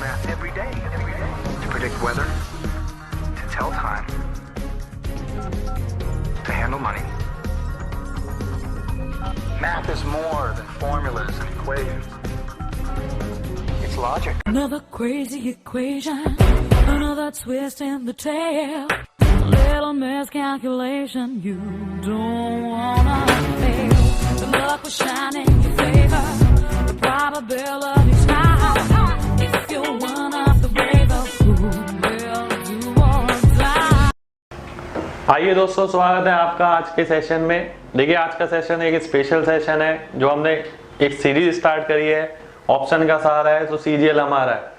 math every day. To predict weather, to tell time, to handle money. Math is more than formulas and equations. It's logic. Another crazy equation, another twist in the tail, a little miscalculation you don't wanna fail. The luck will shine in your favor, the probability's high. If you're one of the brave, who will do or die. आइए दोस्तों, स्वागत है आपका आज के session में। देखिए, आज का सेशन एक स्पेशल सेशन है जो हमने एक सीरीज स्टार्ट करी है। ऑप्शन का सहारा है तो सीजीएल हमारा है।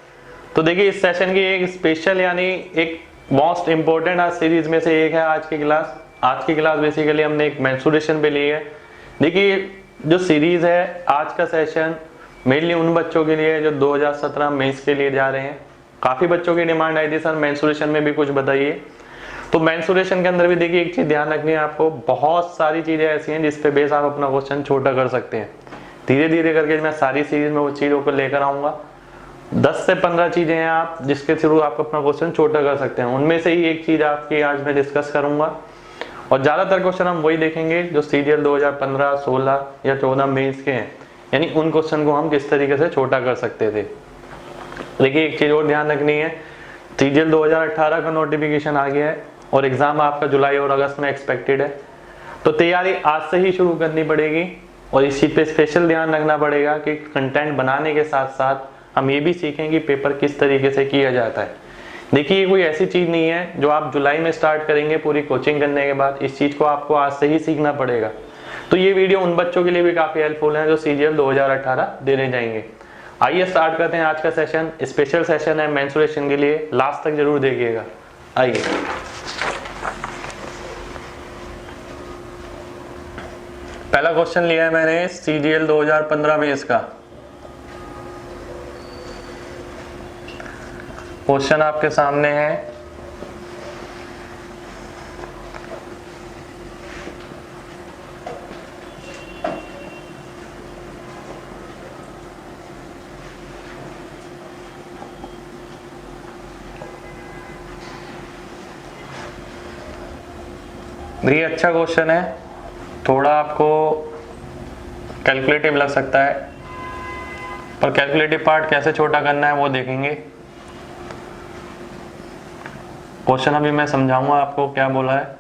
तो देखिए, इस सेशन की एक स्पेशल यानी एक मोस्ट इम्पोर्टेंट आज सीरीज में से एक है आज की क्लास। आज की क्लास बेसिकली हमने एक मेंसुरेशन पे ली है। देखिए, जो सीरीज है आज का सेशन मेनली उन बच्चों के लिए जो 2017 मेंस के लिए जा रहे हैं। काफी बच्चों की डिमांड आई थी, सर मेंसुरेशन में भी कुछ बताइए। तो मेंसुरेशन के अंदर भी देखिए एक चीज ध्यान रखनी है आपको, बहुत सारी चीजें ऐसी हैं जिसपे बेस आप अपना क्वेश्चन छोटा कर सकते हैं। धीरे धीरे करके मैं सारी सीरीज में वो चीजों को लेकर आऊंगा। 10 से 15 चीजें हैं आप जिसके थ्रू आप अपना क्वेश्चन छोटा कर सकते हैं। उनमें से ही एक चीज आपकी आज मैं डिस्कस करूंगा और ज्यादातर क्वेश्चन हम वही देखेंगे जो सीजीएल 2015, 16 या 14 मेंस के हैं, यानी उन क्वेश्चन को हम किस तरीके से छोटा कर सकते थे। देखिए, एक चीज और ध्यान रखनी है, सीजीएल 2018 का नोटिफिकेशन आ गया है और एग्जाम आपका जुलाई और अगस्त में एक्सपेक्टेड है। तो तैयारी आज से ही शुरू करनी पड़ेगी और इस चीज पे स्पेशल ध्यान रखना पड़ेगा कि कंटेंट बनाने के साथ साथ हम ये भी सीखें कि पेपर किस तरीके से किया जाता है। देखिए, ये कोई ऐसी चीज नहीं है जो आप जुलाई में स्टार्ट करेंगे पूरी कोचिंग करने के बाद। इस चीज को आपको आज से ही सीखना पड़ेगा। तो ये वीडियो उन बच्चों के लिए भी काफी हेल्पफुल है जो सीजीएल 2018 देने जाएंगे। आइए स्टार्ट करते हैं आज का सेशन। स्पेशल सेशन है मेंसुरेशन के लिए, लास्ट तक जरूर देखिएगा। आइए, पहला क्वेश्चन लिया है मैंने सीजीएल 2015 में। इसका क्वेश्चन आपके सामने है। ये अच्छा क्वेश्चन है, थोड़ा आपको कैलकुलेटिव लग सकता है, पर कैलकुलेटिव पार्ट कैसे छोटा करना है वो देखेंगे। क्वेश्चन अभी मैं समझाऊंगा आपको क्या बोला है।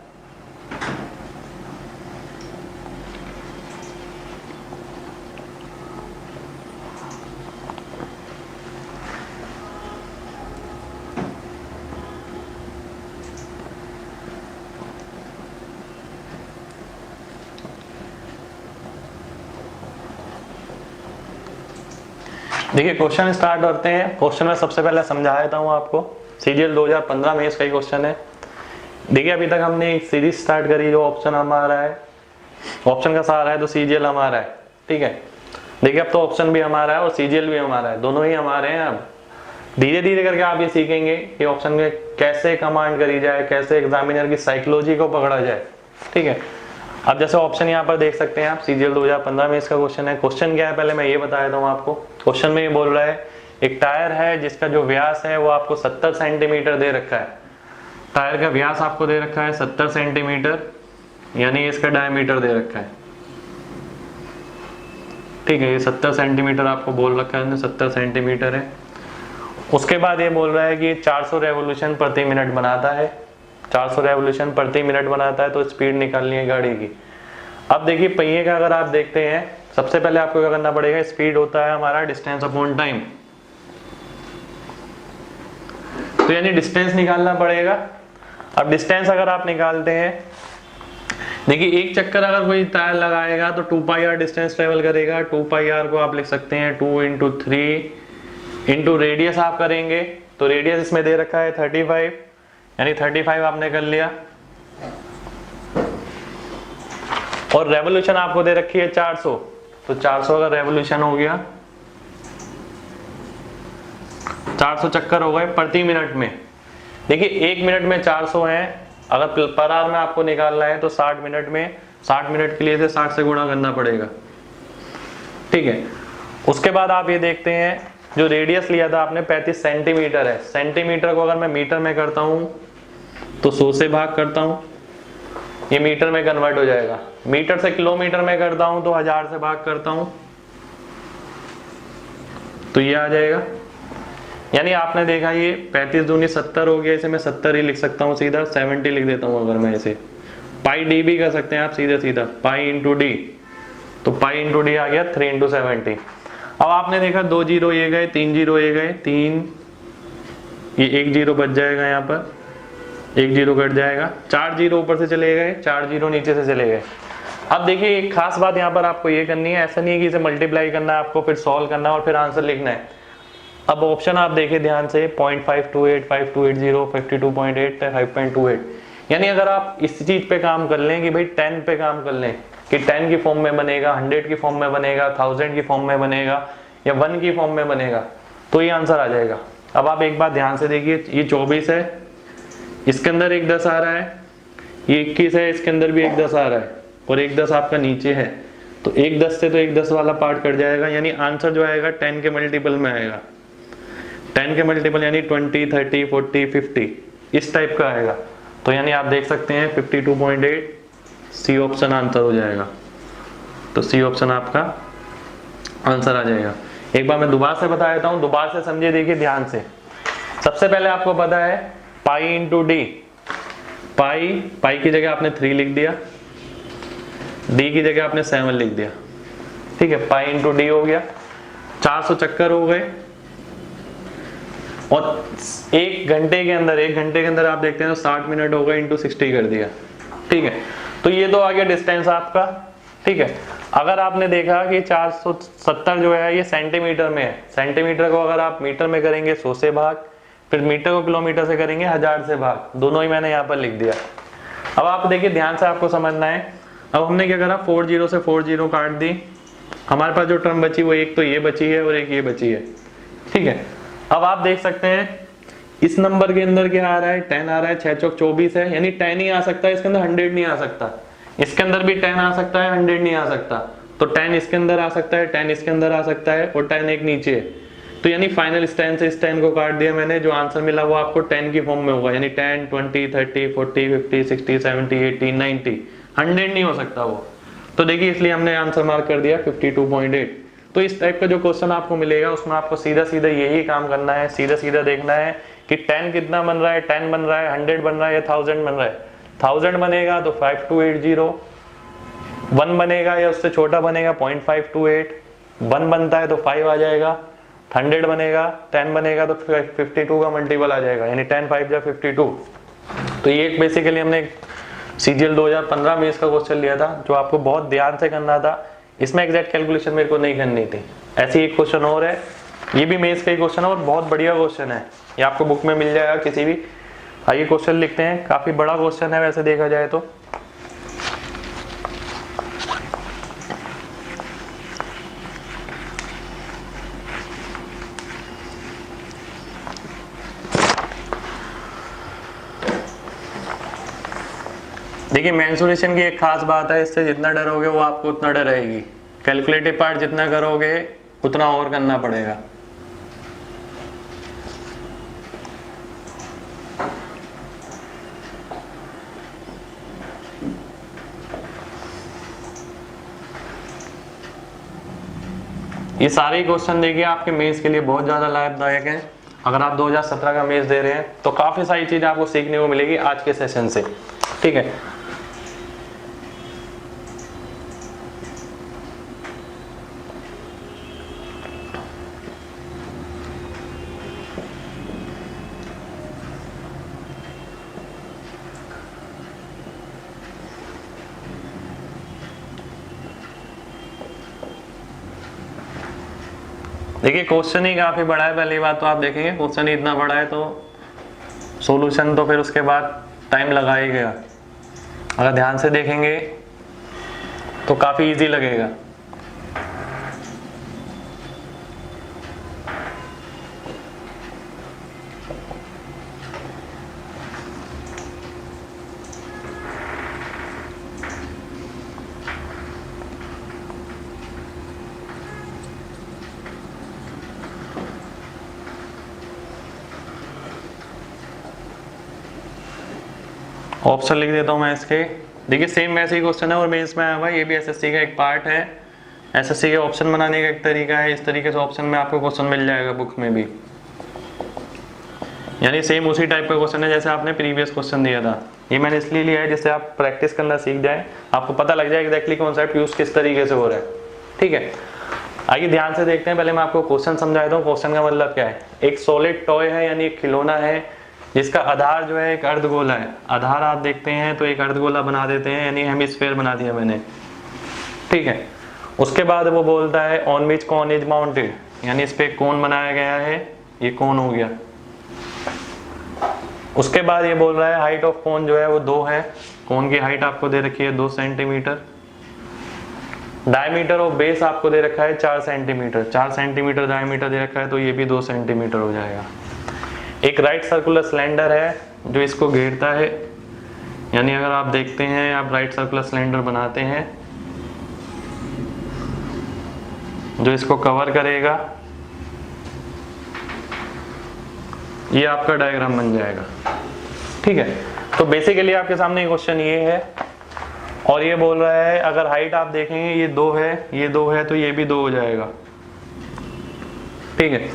देखिए, क्वेश्चन स्टार्ट करते हैं। क्वेश्चन में सबसे पहले समझा देता हूँ आपको, सीजीएल 2015 में इसका ही क्वेश्चन है। देखिए, अभी तक हमने एक सीरीज स्टार्ट करी जो ऑप्शन हमारा है, ऑप्शन का सहारा है तो सीजीएल हमारा है। ठीक है, देखिए अब तो ऑप्शन भी हमारा है और सीजीएल भी हमारा है, दोनों ही हमारे हैं। अब धीरे धीरे करके आप ये सीखेंगे कि ऑप्शन में कैसे कमांड करी जाए, कैसे एग्जामिनर की साइकोलॉजी को पकड़ा जाए। ठीक है, अब जैसे ऑप्शन यहाँ पर देख सकते हैं आप, सीजीएल 2015 में इसका क्वेश्चन है। क्वेश्चन क्या है पहले मैं ये बता देता हूँ आपको। क्वेश्चन में ये बोल रहा है एक टायर है जिसका जो व्यास है वो आपको 70 सेंटीमीटर दे रखा है। टायर का व्यास आपको दे रखा है 70 सेंटीमीटर, यानी इसका डायमीटर दे रखा है। ठीक है, ये 70 सेंटीमीटर आपको बोल रखा है, 70 सेंटीमीटर है। उसके बाद ये बोल रहा है कि 400 रेवोल्यूशन प्रति मिनट बनाता है। 400 रेवोल्यूशन प्रति मिनट बनाता है तो स्पीड निकालनी है गाड़ी की। अब देखिए, पहिए का अगर आप देखते हैं, सबसे पहले आपको क्या करना पड़ेगा, स्पीड होता है हमारा डिस्टेंस अपॉन टाइम, तो यानी डिस्टेंस निकालना पड़ेगा। अब डिस्टेंस अगर आप निकालते हैं, देखिए एक चक्कर अगर कोई टायर लगाएगा तो 2 पाई आर डिस्टेंस ट्रेवल करेगा। 2 पाई आर को आप लिख सकते हैं 2 इंटू 3 इंटू रेडियस आप करेंगे तो रेडियस इसमें दे रखा है 35, यानी 35 आपने कर लिया। और रेवोल्यूशन आपको दे रखी है 400, तो 400 अगर रेवोल्यूशन हो गया, 400 चक्कर हो गए प्रति मिनट में। देखिए 1 मिनट में 400 है, अगर पर आवर में आपको निकालना है तो 60 मिनट में, 60 मिनट के लिए से 60 से गुणा करना पड़ेगा। ठीक है, उसके बाद आप ये देखते हैं जो रेडियस लिया था आपने 35 सेंटीमीटर है, सेंटीमीटर को अगर मैं मीटर में करता हूं तो 100 से भाग करता हूं, ये मीटर में कन्वर्ट हो जाएगा। मीटर से किलोमीटर में करता हूं तो 1000 से भाग करता हूं तो ये आ जाएगा। यानी आपने देखा ये 35 दूनी 70 हो गया, इसे मैं 70 ही लिख सकता हूँ सीधा, 70 लिख देता हूँ अगर मैं इसे। पाई डी भी कर सकते हैं आप सीधा सीधा, पाई इंटू डी, तो पाई इंटू डी आ गया 3 इंटू 70। अब आपने देखा 2 जीरो ये गए, 3 जीरो ये गए, 3 ये 1 जीरो बच जाएगा, यहाँ पर 1 जीरो कट जाएगा, 4 जीरो ऊपर से चले गए, 4 जीरो नीचे से चले गए। अब देखिए एक खास बात यहाँ पर आपको ये करनी है, ऐसा नहीं है कि इसे मल्टीप्लाई करना है आपको, फिर सॉल्व करना है और फिर आंसर लिखना है। अब ऑप्शन आप देखिए ध्यान से, 0.528, 5280, 52.8, 5.28। यानी अगर आप इस चीज पे काम कर लें कि भाई 10 पे काम कर लें कि 10 की फॉर्म में बनेगा, 100 की फॉर्म में बनेगा, 1000 की फॉर्म में बनेगा या 1 की फॉर्म में बनेगा, तो ये आंसर आ जाएगा। अब आप एक बात ध्यान से देखिए, ये 24 है, इसके अंदर एक 10 आ रहा है, ये 21 है, इसके अंदर भी एक 10 आ रहा है और एक 10 आपका नीचे है, तो एक 10 से तो एक 10 वाला पार्ट कट जाएगा। यानी आंसर जो आएगा 10 के मल्टीपल में आएगा, 10 के मल्टीपल यानी 20, 30, 40, 50 इस टाइप का आएगा। तो यानी आप देख सकते हैं 52.8 सी ऑप्शन आंसर हो जाएगा। तो सी ऑप्शन आपका आंसर आ जाएगा। एक बार मैं दोबारा से बता देता हूं, दोबारा से समझिए, देखिए ध्यान से। सबसे पहले आपको पता है पाई इंटू डी, पाई की जगह आपने 3 लिख दिया, डी की जगह आपने 7 लिख दिया, ठीक है। पाई इंटू डी हो गया, 400 चक्कर हो गए और 1 घंटे के अंदर आप देखते हैं 60 मिनट हो गए, इंटू 60 कर दिया, ठीक है। तो ये तो आ गया डिस्टेंस आपका, ठीक है। अगर आपने देखा कि 470 जो है ये सेंटीमीटर में है, सेंटीमीटर को अगर आप मीटर में करेंगे 100 से भाग, फिर मीटर को किलोमीटर से करेंगे 1000 से भाग, दोनों ही मैंने यहाँ पर लिख दिया। अब आप देखिए ध्यान से, आपको समझना है। अब हमने क्या करा, 40 से 40 काट दी, हमारे पास जो टर्म बची वो एक तो ये बची है और एक ये बची है, ठीक है। अब आप देख सकते हैं इस नंबर के अंदर क्या आ रहा है, 10 आ रहा है, 6 चौक 24 है, यानी 10 ही आ सकता है, इसके अंदर 100 नहीं आ सकता। इसके अंदर भी 10 आ सकता है, 100 नहीं आ सकता। तो 10 इसके अंदर आ सकता है, 10 इसके अंदर आ सकता है और 10 एक नीचे है। तो यानी फाइनल इस 10 से इस 10 को काट दिया मैंने, जो आंसर मिला वो आपको 10 की फॉर्म में होगा, यानी 10, 20, 30, 40, 50, 60, 70, 80, 90, 100 नहीं हो सकता वो। तो देखिए इसलिए हमने आंसर मार्क कर दिया 52.8। तो इस टाइप का जो क्वेश्चन आपको मिलेगा उसमें आपको सीधा सीधा यही काम करना है, सीधा सीधा देखना है कि 10 कितना बन रहा है, 10 बन रहा है, 100 बन रहा है या 1000 बन रहा है। 1000 बनेगा तो 5280, 1 बनेगा या उससे छोटा बनेगा 0.528, 1 बनता है तो 5 आ जाएगा, 100 बनेगा 10 बनेगा तो 52 का मल्टीपल आ जाएगा, यानी 10 5 या 52। तो ये बेसिकली हमने CGL 2015 में इसका क्वेश्चन लिया था, जो आपको बहुत ध्यान से करना था। इसमें एग्जैक्ट कैलकुलेशन मेरे को नहीं करनी थी। ऐसे एक क्वेश्चन और है, ये भी मेंस का ही क्वेश्चन है और बहुत बढ़िया क्वेश्चन है, ये आपको बुक में मिल जाएगा किसी भी। आइए क्वेश्चन लिखते हैं, काफी बड़ा क्वेश्चन है वैसे देखा जाए तो। देखिए मेंसुरेशन की एक खास बात है, इससे जितना डरोगे वो आपको उतना डर रहेगी। कैलकुलेटिव पार्ट जितना करोगे उतना और करना पड़ेगा। ये सारे क्वेश्चन देखिए आपके मेंस के लिए बहुत ज्यादा लाभदायक हैं। अगर आप 2017 का मेंस दे रहे हैं तो काफी सारी चीजें आपको सीखने को मिलेगी आज के सेशन से, ठीक है। देखिए क्वेश्चन ही काफी बड़ा है, पहली बात तो आप देखेंगे क्वेश्चन ही इतना बड़ा है तो सॉल्यूशन तो फिर उसके बाद टाइम लगाएगा। अगर ध्यान से देखेंगे तो काफी इजी लगेगा। ऑप्शन लिख देता हूँ मैं इसके। देखिए सेम वैसे ही क्वेश्चन है और मेंस में आया हुआ है, ये भी एसएससी का एक पार्ट है। एसएससी के ऑप्शन बनाने का एक तरीका है, इस तरीके से ऑप्शन में आपको क्वेश्चन मिल जाएगा बुक में भी, यानी सेम उसी टाइप का क्वेश्चन है जैसे आपने प्रीवियस क्वेश्चन दिया था। ये मैंने इसलिए लिया है जिससे आप प्रैक्टिस करना सीख जाए, आपको पता लग जाए एग्जैक्टली कॉन्सेप्ट यूज किस तरीके से हो रहा है। ठीक है, आइए ध्यान से देखते हैं। पहले मैं आपको क्वेश्चन समझा देता हूँ। क्वेश्चन का मतलब क्या है, एक सॉलिड टॉय है यानी एक खिलौना है जिसका आधार जो है एक अर्धगोला है। आधार आप देखते हैं तो एक अर्धगोला बना देते हैं, यानी हेमिस्फीयर बना दिया मैंने। ठीक है, उसके बाद वो बोलता है on which cone is mounted, यानी इस पे कोन बनाया गया है, ये कोन हो गया। उसके बाद ये बोल रहा है हाइट ऑफ कोन जो है वो 2 है, कोन की हाइट आपको दे रखी है 2 सेंटीमीटर। डायमीटर ऑफ बेस आपको दे रखा है 4 सेंटीमीटर, 4 सेंटीमीटर डायमीटर दे रखा है, तो ये भी 2 सेंटीमीटर हो जाएगा। एक राइट सर्कुलर सिलेंडर है जो इसको घेरता है, यानी अगर आप देखते हैं आप राइट सर्कुलर सिलेंडर बनाते हैं जो इसको कवर करेगा, ये आपका डायग्राम बन जाएगा। ठीक है, तो बेसिकली आपके सामने क्वेश्चन ये है और ये बोल रहा है अगर हाइट आप देखेंगे ये 2 है, ये 2 है, तो ये भी 2 हो जाएगा। ठीक है,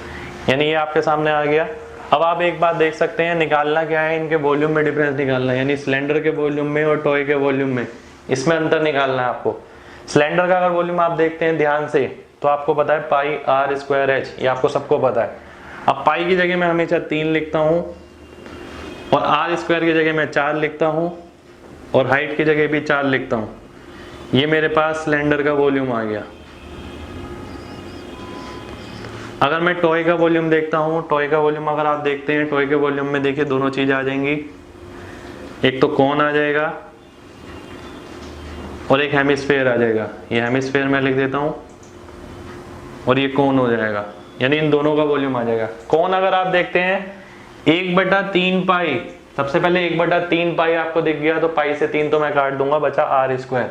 यानी ये आपके सामने आ गया। अब आप एक बात देख सकते हैं, निकालना क्या है, इनके वॉल्यूम में डिफरेंस निकालना है, यानी सिलेंडर के वॉल्यूम में और टॉय के वॉल्यूम में, इसमें अंतर निकालना है आपको। सिलेंडर का अगर वॉल्यूम आप देखते हैं ध्यान से तो आपको पता है पाई आर स्क्वायर एच, ये आपको सबको पता है। अब पाई की जगह मैं हमेशा 3 लिखता हूं और आर स्क्वायर की जगह मैं 4 लिखता हूं और हाइट की जगह भी 4 लिखता हूं। ये मेरे पास सिलेंडर का वॉल्यूम आ गया। अगर मैं टॉय का वॉल्यूम देखता हूं, टॉय का वॉल्यूम अगर आप देखते हैं, टॉय के वॉल्यूम में देखिए दोनों चीज आ जाएंगी, एक तो कोन आ जाएगा और एक हेमिस्फीयर आ जाएगा। ये हेमिस्फीयर मैं लिख देता हूं और ये कोन हो जाएगा, यानी इन दोनों का वॉल्यूम आ जाएगा। कोन अगर आप देखते हैं 1/3 पाई, सबसे पहले 1/3 पाई आपको दिख गया तो पाई से 3 तो मैं काट दूंगा, बचा आर स्क्वायर।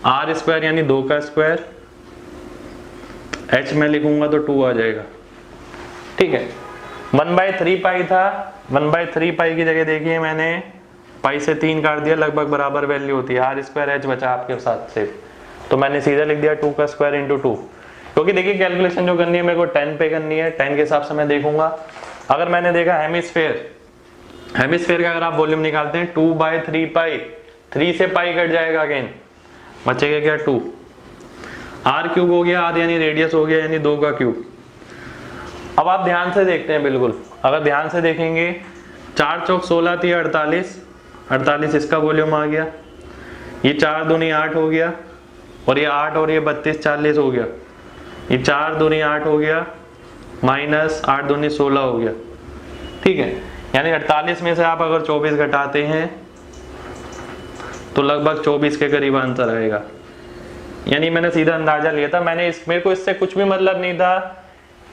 आर स्क्वायर यानी 2 का स्क्वायर, एच में लिखूंगा तो 2 आ जाएगा। ठीक है, 1/3 पाई था, 1/3 पाई की जगह देखिए मैंने पाई से 3 काट दिया, लगभग बराबर वैल्यू होती है, आर स्क्वायर एच बचा आपके साथ से, तो मैंने सीधा लिख दिया 2 का स्क्वायर इंटू 2। क्योंकि देखिए कैलकुलेशन जो करनी है मेरे को 10 पे करनी है, 10 के हिसाब से मैं देखूंगा। अगर मैंने देखा हेमिस्फीयर, हेमिस्फीयर का अगर आप वॉल्यूम निकालते हैं 2/3 पाई, 3 से पाई कट जाएगा अगेन, बचेगा क्या 2। आर क्यूब हो गया, आर यानी रेडियस हो गया, यानी 2 का क्यूब। अब आप ध्यान से देखते हैं, बिल्कुल अगर ध्यान से देखेंगे 4 चौक 16 थी 48, 48 इसका वॉल्यूम आ गया, ये 4 दूनी 8 हो गया और ये 8 और ये 32 40 हो गया, ये 4 दूनी 8 हो गया माइनस 8 दूनी 16 हो गया। ठीक है, यानी 48 में से आप अगर 24 घटाते हैं तो लगभग 24 के करीब आंसर आएगा। यानी मैंने सीधा अंदाजा लिया था, मेरे को इससे कुछ भी मतलब नहीं था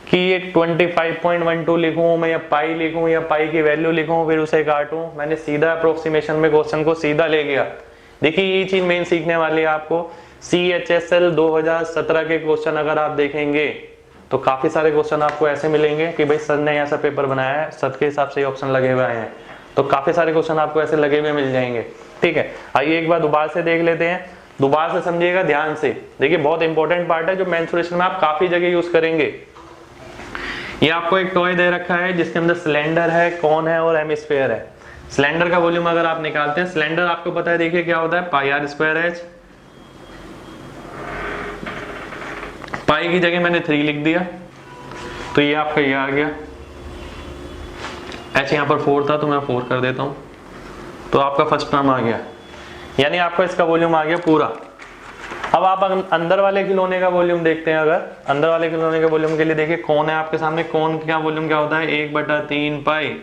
कि ये 25.12 लिखूं मैं या पाई लिखूं या पाई की वैल्यू लिखूं फिर उसे काटूं। मैंने सीधा अप्रोक्सीमेशन में क्वेश्चन को सीधा ले गया। देखिए ये चीज मेन सीखने वाली है आपको। CHSL 2017 के क्वेश्चन अगर आप देखेंगे तो काफी सारे क्वेश्चन आपको ऐसे मिलेंगे कि भाई सर ने ऐसा पेपर बनाया है, सर के हिसाब से ऑप्शन लगे हुए हैं, तो काफी सारे क्वेश्चन आपको ऐसे लगे हुए मिल जाएंगे। ठीक है, आइए एक बार दोबारा से देख लेते हैं, दोबारा से समझिएगा ध्यान से। देखिए बहुत इंपॉर्टेंट पार्ट है जो मेंसुरेशन में आप काफी जगह यूज करेंगे। ये आपको एक टॉय दे रखा है जिसके अंदर सिलेंडर है, कोन है और हेमिस्फीयर है। सिलेंडर का वॉल्यूम अगर आप निकालते हैं, सिलेंडर आपको पता है देखिए क्या होता है, पाई आर स्क्वायर एच। पाई की जगह मैंने 3 लिख दिया तो ये आपका ये आ गया, एच यहाँ पर 4 था तो मैं 4 कर देता हूं, तो आपका फर्स्ट टर्म आ गया, यानी आपका इसका वॉल्यूम आ गया पूरा। अब आप अंदर वाले खिलौने का वॉल्यूम देखते हैं, अगर अंदर वाले खिलौने के वॉल्यूम के लिए देखिए कौन है आपके सामने, कौन का वॉल्यूम क्या होता है 1/3 pi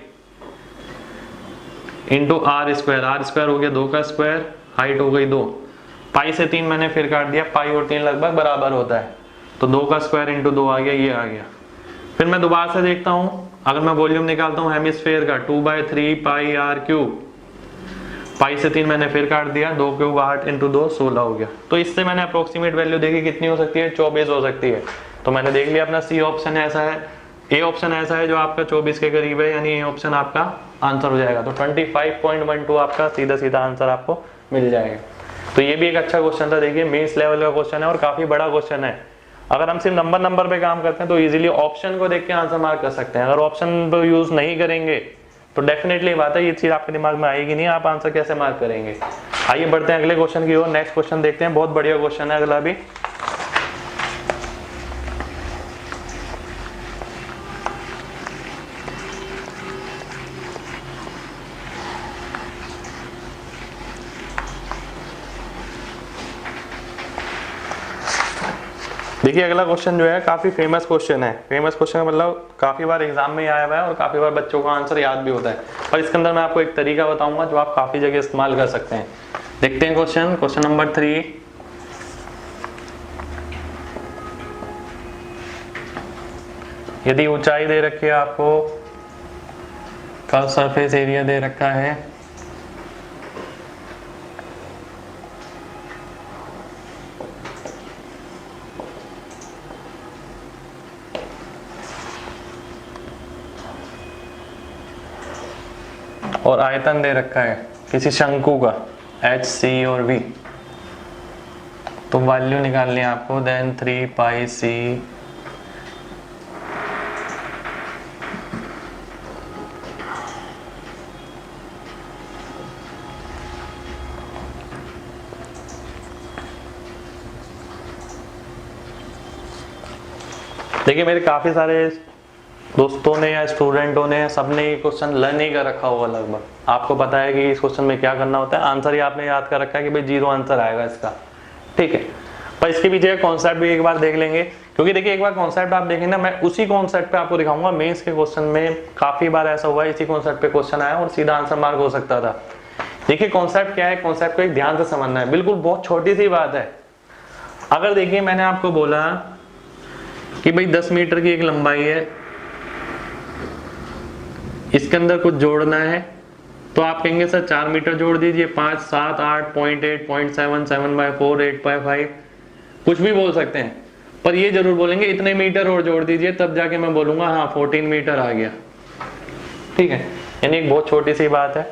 into r square. R square हो गया 2 का स्क्वायर, हाइट हो गई 2, पाई से 3 मैंने फिर काट दिया, पाई और 3 लगभग बराबर होता है, तो 2 का स्क्वायर इंटू 2 आ गया, ये आ गया। फिर मैं दोबारा से देखता हूं, अगर मैं वॉल्यूम निकालता हूं हेमिस्फीयर का 2/3 पाई आर क्यूब, पाई से 3 मैंने फिर काट दिया, 2 क्यूब 8 इंटू 2 16 हो गया। तो इससे मैंने अप्रोक्सीमेट वैल्यू देखी कितनी हो सकती है, 24 हो सकती है। तो मैंने देख लिया अपना सी ऑप्शन ऐसा है, ए ऑप्शन ऐसा है जो आपका 24 के करीब है, यानी ए ऑप्शन आपका आंसर हो जाएगा। तो 25.12 आपका सीधा सीधा आंसर आपको मिल जाएगा। तो ये भी एक अच्छा क्वेश्चन था। देखिए मेंस लेवल का क्वेश्चन है और काफी बड़ा क्वेश्चन है। अगर हम सिर्फ नंबर पे काम करते हैं तो इजीली ऑप्शन को देख के आंसर मार्क कर सकते हैं। अगर ऑप्शन पर यूज नहीं करेंगे तो डेफिनेटली बात है ये चीज आपके दिमाग में आएगी नहीं, आप आंसर कैसे मार्क करेंगे। आइए बढ़ते हैं अगले क्वेश्चन की ओर। नेक्स्ट क्वेश्चन देखते हैं, बहुत बढ़िया क्वेश्चन है अगला भी। देखिए अगला क्वेश्चन जो है काफी फेमस क्वेश्चन है। फेमस क्वेश्चन मतलब काफी बार एग्जाम में आया हुआ है और काफी बार बच्चों को आंसर याद भी होता है। पर इसके अंदर मैं आपको एक तरीका बताऊंगा जो आप काफी जगह इस्तेमाल कर सकते हैं। देखते हैं क्वेश्चन नंबर 3। यदि ऊंचाई दे रखी है आपको, कर्व सरफेस एरिया दे रखा है, और आयतन दे रखा है किसी शंकु का h, c और v, तो वैल्यू निकालनी है आपको। देन 3 पाई c देखिए मेरे काफी सारे दोस्तों ने या स्टूडेंटों ने सबने ये क्वेश्चन लर्न ही कर रखा होगा लगभग। आपको पता है कि इस क्वेश्चन में क्या करना होता है। आंसर ही आपने याद कर रखा है कि भाई 0 आंसर आएगा इसका, ठीक है। पर इसके पीछे कॉन्सेप्ट भी एक बार देख लेंगे, क्योंकि देखिए एक बार कॉन्सेप्ट आप देखेंगे ना, मैं उसी कॉन्सेप्ट पे आपको दिखाऊंगा। मेंस के क्वेश्चन में काफी बार ऐसा हुआ है इसी कॉन्सेप्ट पे क्वेश्चन आया और सीधा आंसर मार्क हो सकता था। देखिए कॉन्सेप्ट क्या है, कॉन्सेप्ट को एक ध्यान से समझना है। बिल्कुल बहुत छोटी सी बात है। अगर देखिए मैंने आपको बोला कि भाई 10 मीटर की एक लंबाई है, इसके अंदर कुछ जोड़ना है, तो आप कहेंगे सर 4 मीटर जोड़ दीजिए, 5, 7, 8, 0.8, 0.7, 7/4, 8/5, कुछ भी बोल सकते हैं। पर ये जरूर बोलेंगे इतने मीटर और जोड़ दीजिए, तब जाके मैं बोलूंगा हाँ 14 मीटर आ गया, ठीक है। यानी एक बहुत छोटी सी बात है।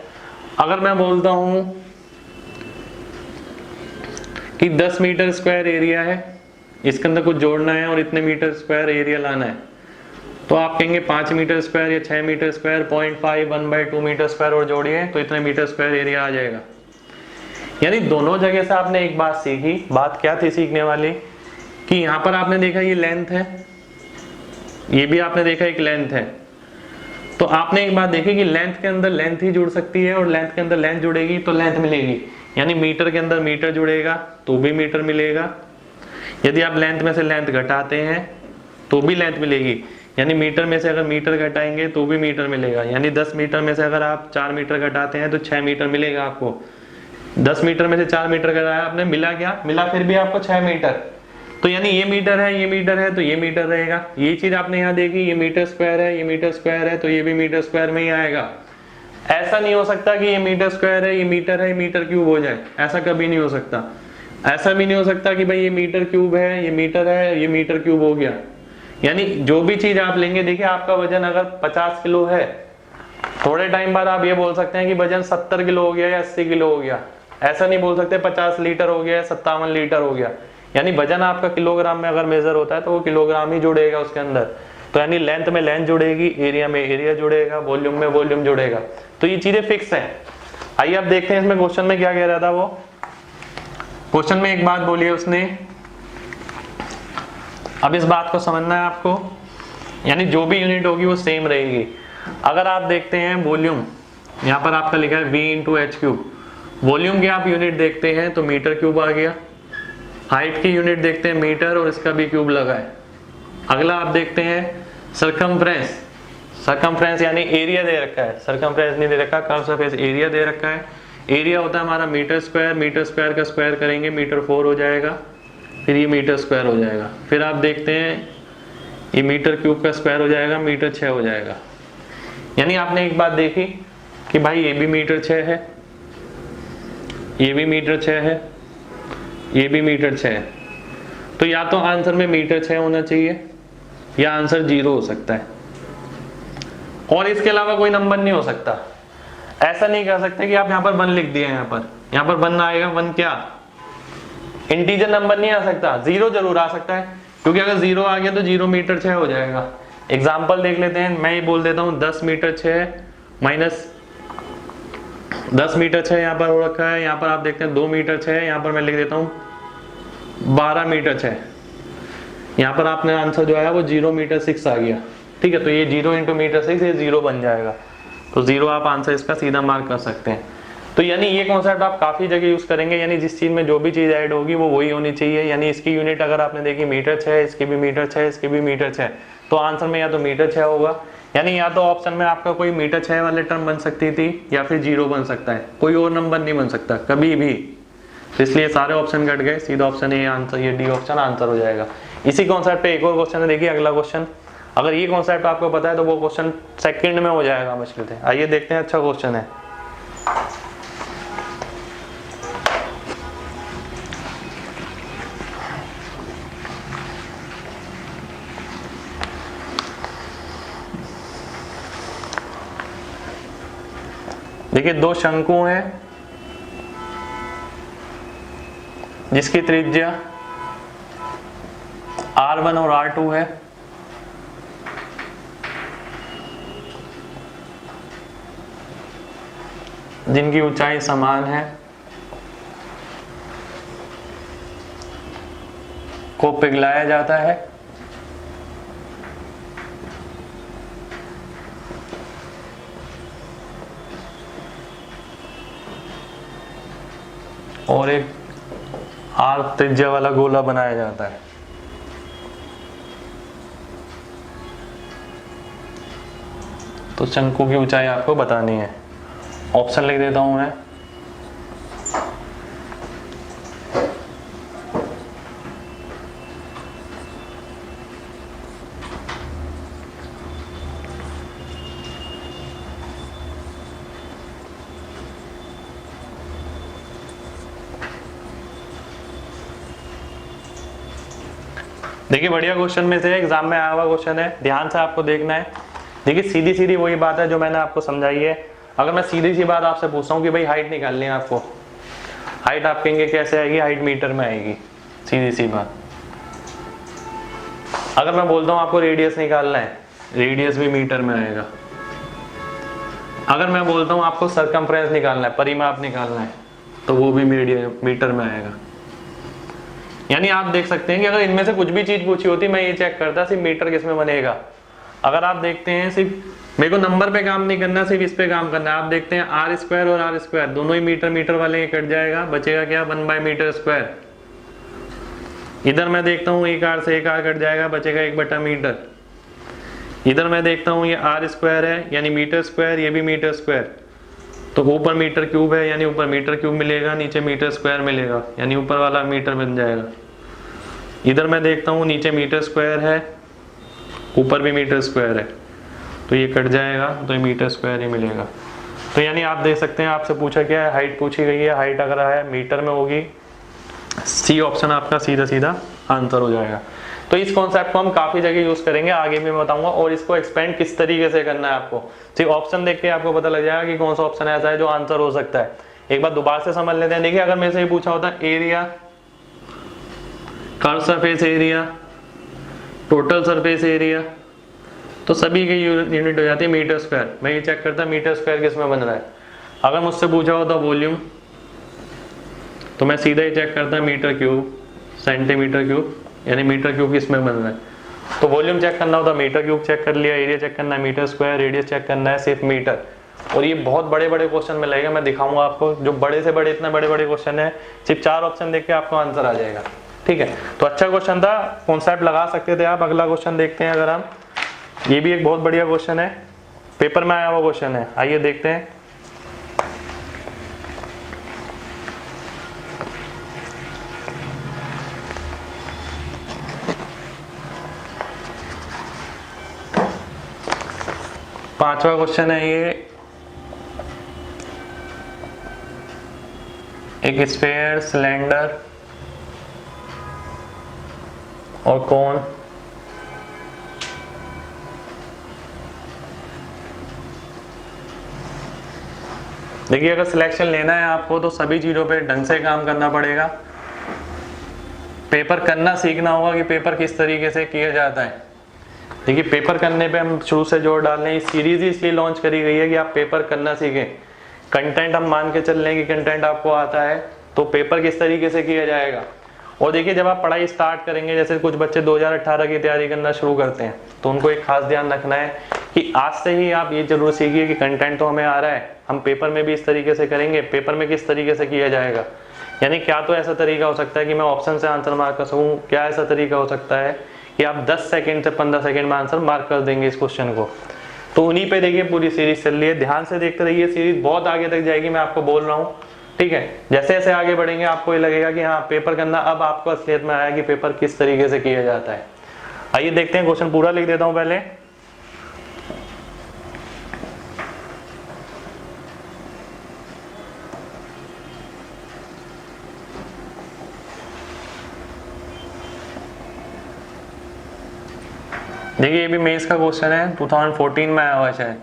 अगर मैं बोलता हूं कि 10 मीटर स्क्वायर एरिया है, इसके अंदर कुछ जोड़ना है और इतने मीटर स्क्वायर एरिया लाना है, तो आप कहेंगे 5 मीटर स्क्वायर या 6 मीटर स्क्वायर, 0.5, 1/2 मीटर स्क्वायर और जोड़िए तो इतने मीटर स्क्वायर एरिया आ जाएगा। यानी दोनों जगह से आपने एक बात सीखी। बात क्या थी सीखने वाली, कि यहां पर आपने देखा ये लेंथ है, ये भी आपने देखा एक लेंथ है, तो आपने एक बात देखी कि लेंथ के अंदर लेंथ ही जुड़ सकती है और लेंथ के अंदर लेंथ जुड़ेगी तो लेंथ मिलेगी। यानी मीटर के अंदर मीटर जुड़ेगा तो भी मीटर मिलेगा। यदि आप लेंथ में से लेंथ घटाते हैं तो भी लेंथ मिलेगी। यानी मीटर में से अगर मीटर घटाएंगे तो भी मीटर मिलेगा। यानी 10 मीटर में से अगर आप 4 मीटर घटाते हैं तो 6 मीटर मिलेगा आपको। 10 मीटर में से 4 मीटर घटाया आपने, मिला क्या? मिला फिर भी आपको 6 मीटर। तो यानी ये मीटर है, ये मीटर है, तो ये मीटर रहेगा। ये चीज आपने यहाँ देखी, ये मीटर स्क्वायर है, ये मीटर स्क्वायर है, तो ये भी मीटर स्क्वायर में ही आएगा। ऐसा नहीं हो सकता कि ये मीटर स्क्वायर है, ये मीटर है, ये मीटर क्यूब हो जाए। ऐसा कभी नहीं हो सकता। ऐसा भी नहीं हो सकता कि भाई ये मीटर क्यूब है, ये मीटर है, ये मीटर क्यूब हो गया। यानी जो भी चीज आप लेंगे, देखिए आपका वजन अगर 50 किलो है, थोड़े टाइम बाद आप ये बोल सकते हैं कि वजन 70 किलो हो गया या 80 किलो हो गया। ऐसा नहीं बोल सकते 50 लीटर हो गया या 57 लीटर हो गया। यानी वजन आपका किलोग्राम में अगर मेजर होता है तो वो किलोग्राम ही जुड़ेगा उसके अंदर। तो यानी लेंथ में लेंथ जुड़ेगी, एरिया में एरिया जुड़ेगा, वॉल्यूम में वॉल्यूम जुड़ेगा। तो ये चीजें फिक्स हैं। आइए अब देखते हैं इसमें क्वेश्चन में क्या कह रहा था वो। क्वेश्चन में एक बात बोली है उसने, अब इस बात को समझना है आपको। यानी जो भी यूनिट होगी वो सेम रहेगी। अगर आप देखते हैं वॉल्यूम, यहाँ पर आपका लिखा है V/H3। वॉल्यूम की आप यूनिट देखते हैं तो मीटर क्यूब आ गया। हाइट की यूनिट देखते हैं मीटर और इसका भी क्यूब लगा है। अगला आप देखते हैं सरकमफ्रेंस। सरकमफ्रेंस यानी एरिया दे रखा है, सरकमफ्रेंस नहीं दे रखा, कर्व सरफेस एरिया दे रखा है। एरिया होता है हमारा मीटर स्क्वायर, मीटर स्क्वायर का स्क्वायर करेंगे मीटर 4 हो जाएगा, फिर ये मीटर स्क्वायर हो जाएगा। फिर आप देखते हैं ये मीटर क्यूब का स्क्वायर हो जाएगा, मीटर 6 हो जाएगा। यानी आपने एक बात देखी कि भाई ये भी मीटर 6 है, ये भी मीटर 6 है, ये भी मीटर 6 है। तो या तो आंसर में मीटर 6 होना चाहिए या आंसर 0 हो सकता है। और इसके अलावा कोई नंबर नहीं हो सकता। ऐसा नहीं कर सकते कि आप यहाँ पर 1 लिख दिए, यहाँ पर 1 आएगा। 1 क्या इंटीजर नंबर नहीं आ सकता, 0 जरूर आ सकता है, क्योंकि अगर 0 आ गया तो 0 मीटर 6 हो जाएगा। एग्जाम्पल देख लेते हैं, मैं ये बोल देता हूँ 10 मीटर 6 माइनस 10 मीटर 6 यहाँ पर हो रखा है, यहाँ पर आप देखते हैं 2 मीटर 6, यहाँ पर मैं लिख देता हूँ 12 मीटर 6। यहाँ पर आपने आंसर जो आया वो 0 मीटर 6 आ गया, ठीक है। तो ये 0 इंटू मीटर 6 ये 0 बन जाएगा, तो 0 आप आंसर इसका सीधा मार्क कर सकते हैं। तो यानी ये कॉन्सेप्ट आप काफी जगह यूज करेंगे, यानी जिस चीज में जो भी चीज ऐड होगी वो वही होनी चाहिए। यानी इसकी यूनिट अगर आपने देखी मीटर 6, इसकी भी मीटर 6, इसकी भी मीटर 6, तो आंसर में या तो मीटर 6 होगा, यानी या तो ऑप्शन में आपका कोई मीटर 6 वाले टर्म बन सकती थी या फिर 0 बन सकता है, कोई और नंबर नहीं बन सकता कभी भी। इसलिए सारे ऑप्शन कट गए, सीधा ऑप्शन ए आंसर, ये डी ऑप्शन आंसर हो जाएगा। इसी कॉन्सेप्ट पे एक और क्वेश्चन है, देखिए अगला क्वेश्चन। अगर ये कॉन्सेप्ट आपको पता है तो वो क्वेश्चन सेकंड में हो जाएगा मुश्किल से। आइए देखते हैं, अच्छा क्वेश्चन है। देखिए 2 शंकु हैं जिसकी त्रिज्या R1 और R2 है, जिनकी ऊंचाई समान है, को पिघलाया जाता है और एक R त्रिज्या वाला गोला बनाया जाता है। तो शंकु की ऊंचाई आपको बतानी है। ऑप्शन लिख देता हूं मैं। देखिए बढ़िया क्वेश्चन में से एग्जाम में आया हुआ क्वेश्चन है, ध्यान से आपको देखना है। देखिए सीधी सीधी वही बात है जो मैंने आपको समझाई है। अगर मैं सीधी सी बात आपसे पूछता हूँ कि भाई हाइट निकालनी है आपको, हाइट आप कहेंगे कैसे आएगी, हाइट मीटर में आएगी, सीधी सी बात। अगर मैं बोलता हूँ आपको रेडियस निकालना है, रेडियस भी मीटर में आएगा। अगर मैं बोलता हूँ आपको सरकमफ्रेंस निकालना है, परिमाप निकालना है, तो वो भी मीटर में आएगा। यानी आप देख सकते हैं कि अगर इनमें से कुछ भी चीज पूछी होती, मैं ये चेक करता सिर्फ मीटर किस में बनेगा। अगर आप देखते हैं सिर्फ मेरे को नंबर पे काम नहीं करना, सिर्फ इस पे काम करना है। आप देखते हैं R² और R² दोनों ही मीटर मीटर वाले कट जाएगा, बचेगा क्या 1 मीटर स्क्वायर। इधर मैं देखता हूँ 1 R से 1 R कट जाएगा, बचेगा 1 मीटर। इधर मैं देखता हूँ ये R² है यानी मीटर स्क्वायर, ये भी मीटर स्क्वायर, तो ऊपर मीटर क्यूब है यानी ऊपर मीटर क्यूब मिलेगा, नीचे मीटर स्क्वायर मिलेगा, यानी ऊपर वाला मीटर बन जाएगा। इधर मैं देखता हूँ नीचे मीटर स्क्वायर है, ऊपर भी मीटर स्क्वायर है, तो ये कट जाएगा, तो ये मीटर स्क्वायर ही मिलेगा। तो यानी आप देख सकते हैं आपसे पूछा क्या है, हाइट पूछी गई है, हाइट अगर है मीटर में होगी, सी ऑप्शन आपका सीधा सीधा आंसर हो जाएगा। तो इस कॉन्सेप्ट को हम काफी जगह यूज करेंगे, आगे भी मैं बताऊंगा, और इसको एक्सपेंड किस तरीके से करना है आपको। सिर्फ ऑप्शन देख के आपको पता लग जाएगा कि कौन सा ऑप्शन ऐसा है जो आंसर हो सकता है। एक बार दोबारा से समझ लेते हैं। देखिए अगर मेरे से ये पूछा होता area, curve surface area, total surface area, तो सभी की यूनिट हो जाती है मीटर स्क्वायर। मैं ये चेक करता मीटर स्क्वायर किस में बन रहा है। अगर मुझसे पूछा होता वॉल्यूम, तो मैं सीधा ही चेक करता मीटर क्यूब, सेंटीमीटर क्यूब, यानी मीटर क्यूब किस में बन रहा है। तो वॉल्यूम चेक करना होता मीटर क्यूब चेक कर लिया, एरिया चेक करना है मीटर स्क्वायर, रेडियस चेक करना है सिर्फ मीटर। और ये बहुत बड़े बड़े क्वेश्चन मिलेगा, मैं दिखाऊंगा आपको, जो बड़े से बड़े इतने बड़े बड़े क्वेश्चन है, सिर्फ 4 ऑप्शन देख के आपको आंसर आ जाएगा। ठीक है, तो अच्छा क्वेश्चन था, कॉन्सेप्ट लगा सकते थे आप। अगला क्वेश्चन देखते हैं अगर हम, ये भी एक बहुत बढ़िया क्वेश्चन है, पेपर में आया हुआ क्वेश्चन है, आइए देखते हैं। पांचवा क्वेश्चन है ये, एक स्फीयर, सिलेंडर और कोन देखिए अगर सिलेक्शन लेना है आपको तो सभी चीज़ों पे ढंग से काम करना पड़ेगा। पेपर करना सीखना होगा कि पेपर किस तरीके से किया जाता है। देखिए पेपर करने पे हम शुरू से जोर डाल रहे हैं, सीरीज ही इसलिए लॉन्च करी गई है कि आप पेपर करना सीखें। कंटेंट हम मान के चल रहे हैं कि कंटेंट आपको आता है, तो पेपर किस तरीके से किया जाएगा। और देखिए जब आप पढ़ाई स्टार्ट करेंगे, जैसे कुछ बच्चे 2018 की तैयारी करना शुरू करते हैं, तो उनको एक खास ध्यान रखना है कि आज से ही आप ये जरूर सीखिए कि कंटेंट तो हमें आ रहा है, हम पेपर में भी इस तरीके से करेंगे, पेपर में किस तरीके से किया जाएगा। यानी क्या तो ऐसा तरीका हो सकता है कि मैं ऑप्शन से आंसर मार्क कर सकूँ, क्या ऐसा तरीका हो सकता है कि आप 10 सेकंड से 15 सेकंड में आंसर मार्क कर देंगे इस क्वेश्चन को। तो उन्हीं पे देखिए पूरी सीरीज चल रही है, ध्यान से देखते रहिए, सीरीज बहुत आगे तक जाएगी, मैं आपको बोल रहा हूँ। ठीक है, जैसे जैसे आगे बढ़ेंगे आपको ये लगेगा कि हाँ पेपर करना अब आपको असलियत में आया कि पेपर किस तरीके से किया जाता है। आइए देखते हैं, क्वेश्चन पूरा लिख देता हूं पहले। देखिए ये भी मेंस का क्वेश्चन है, 2014 में आया हुआ है शायद।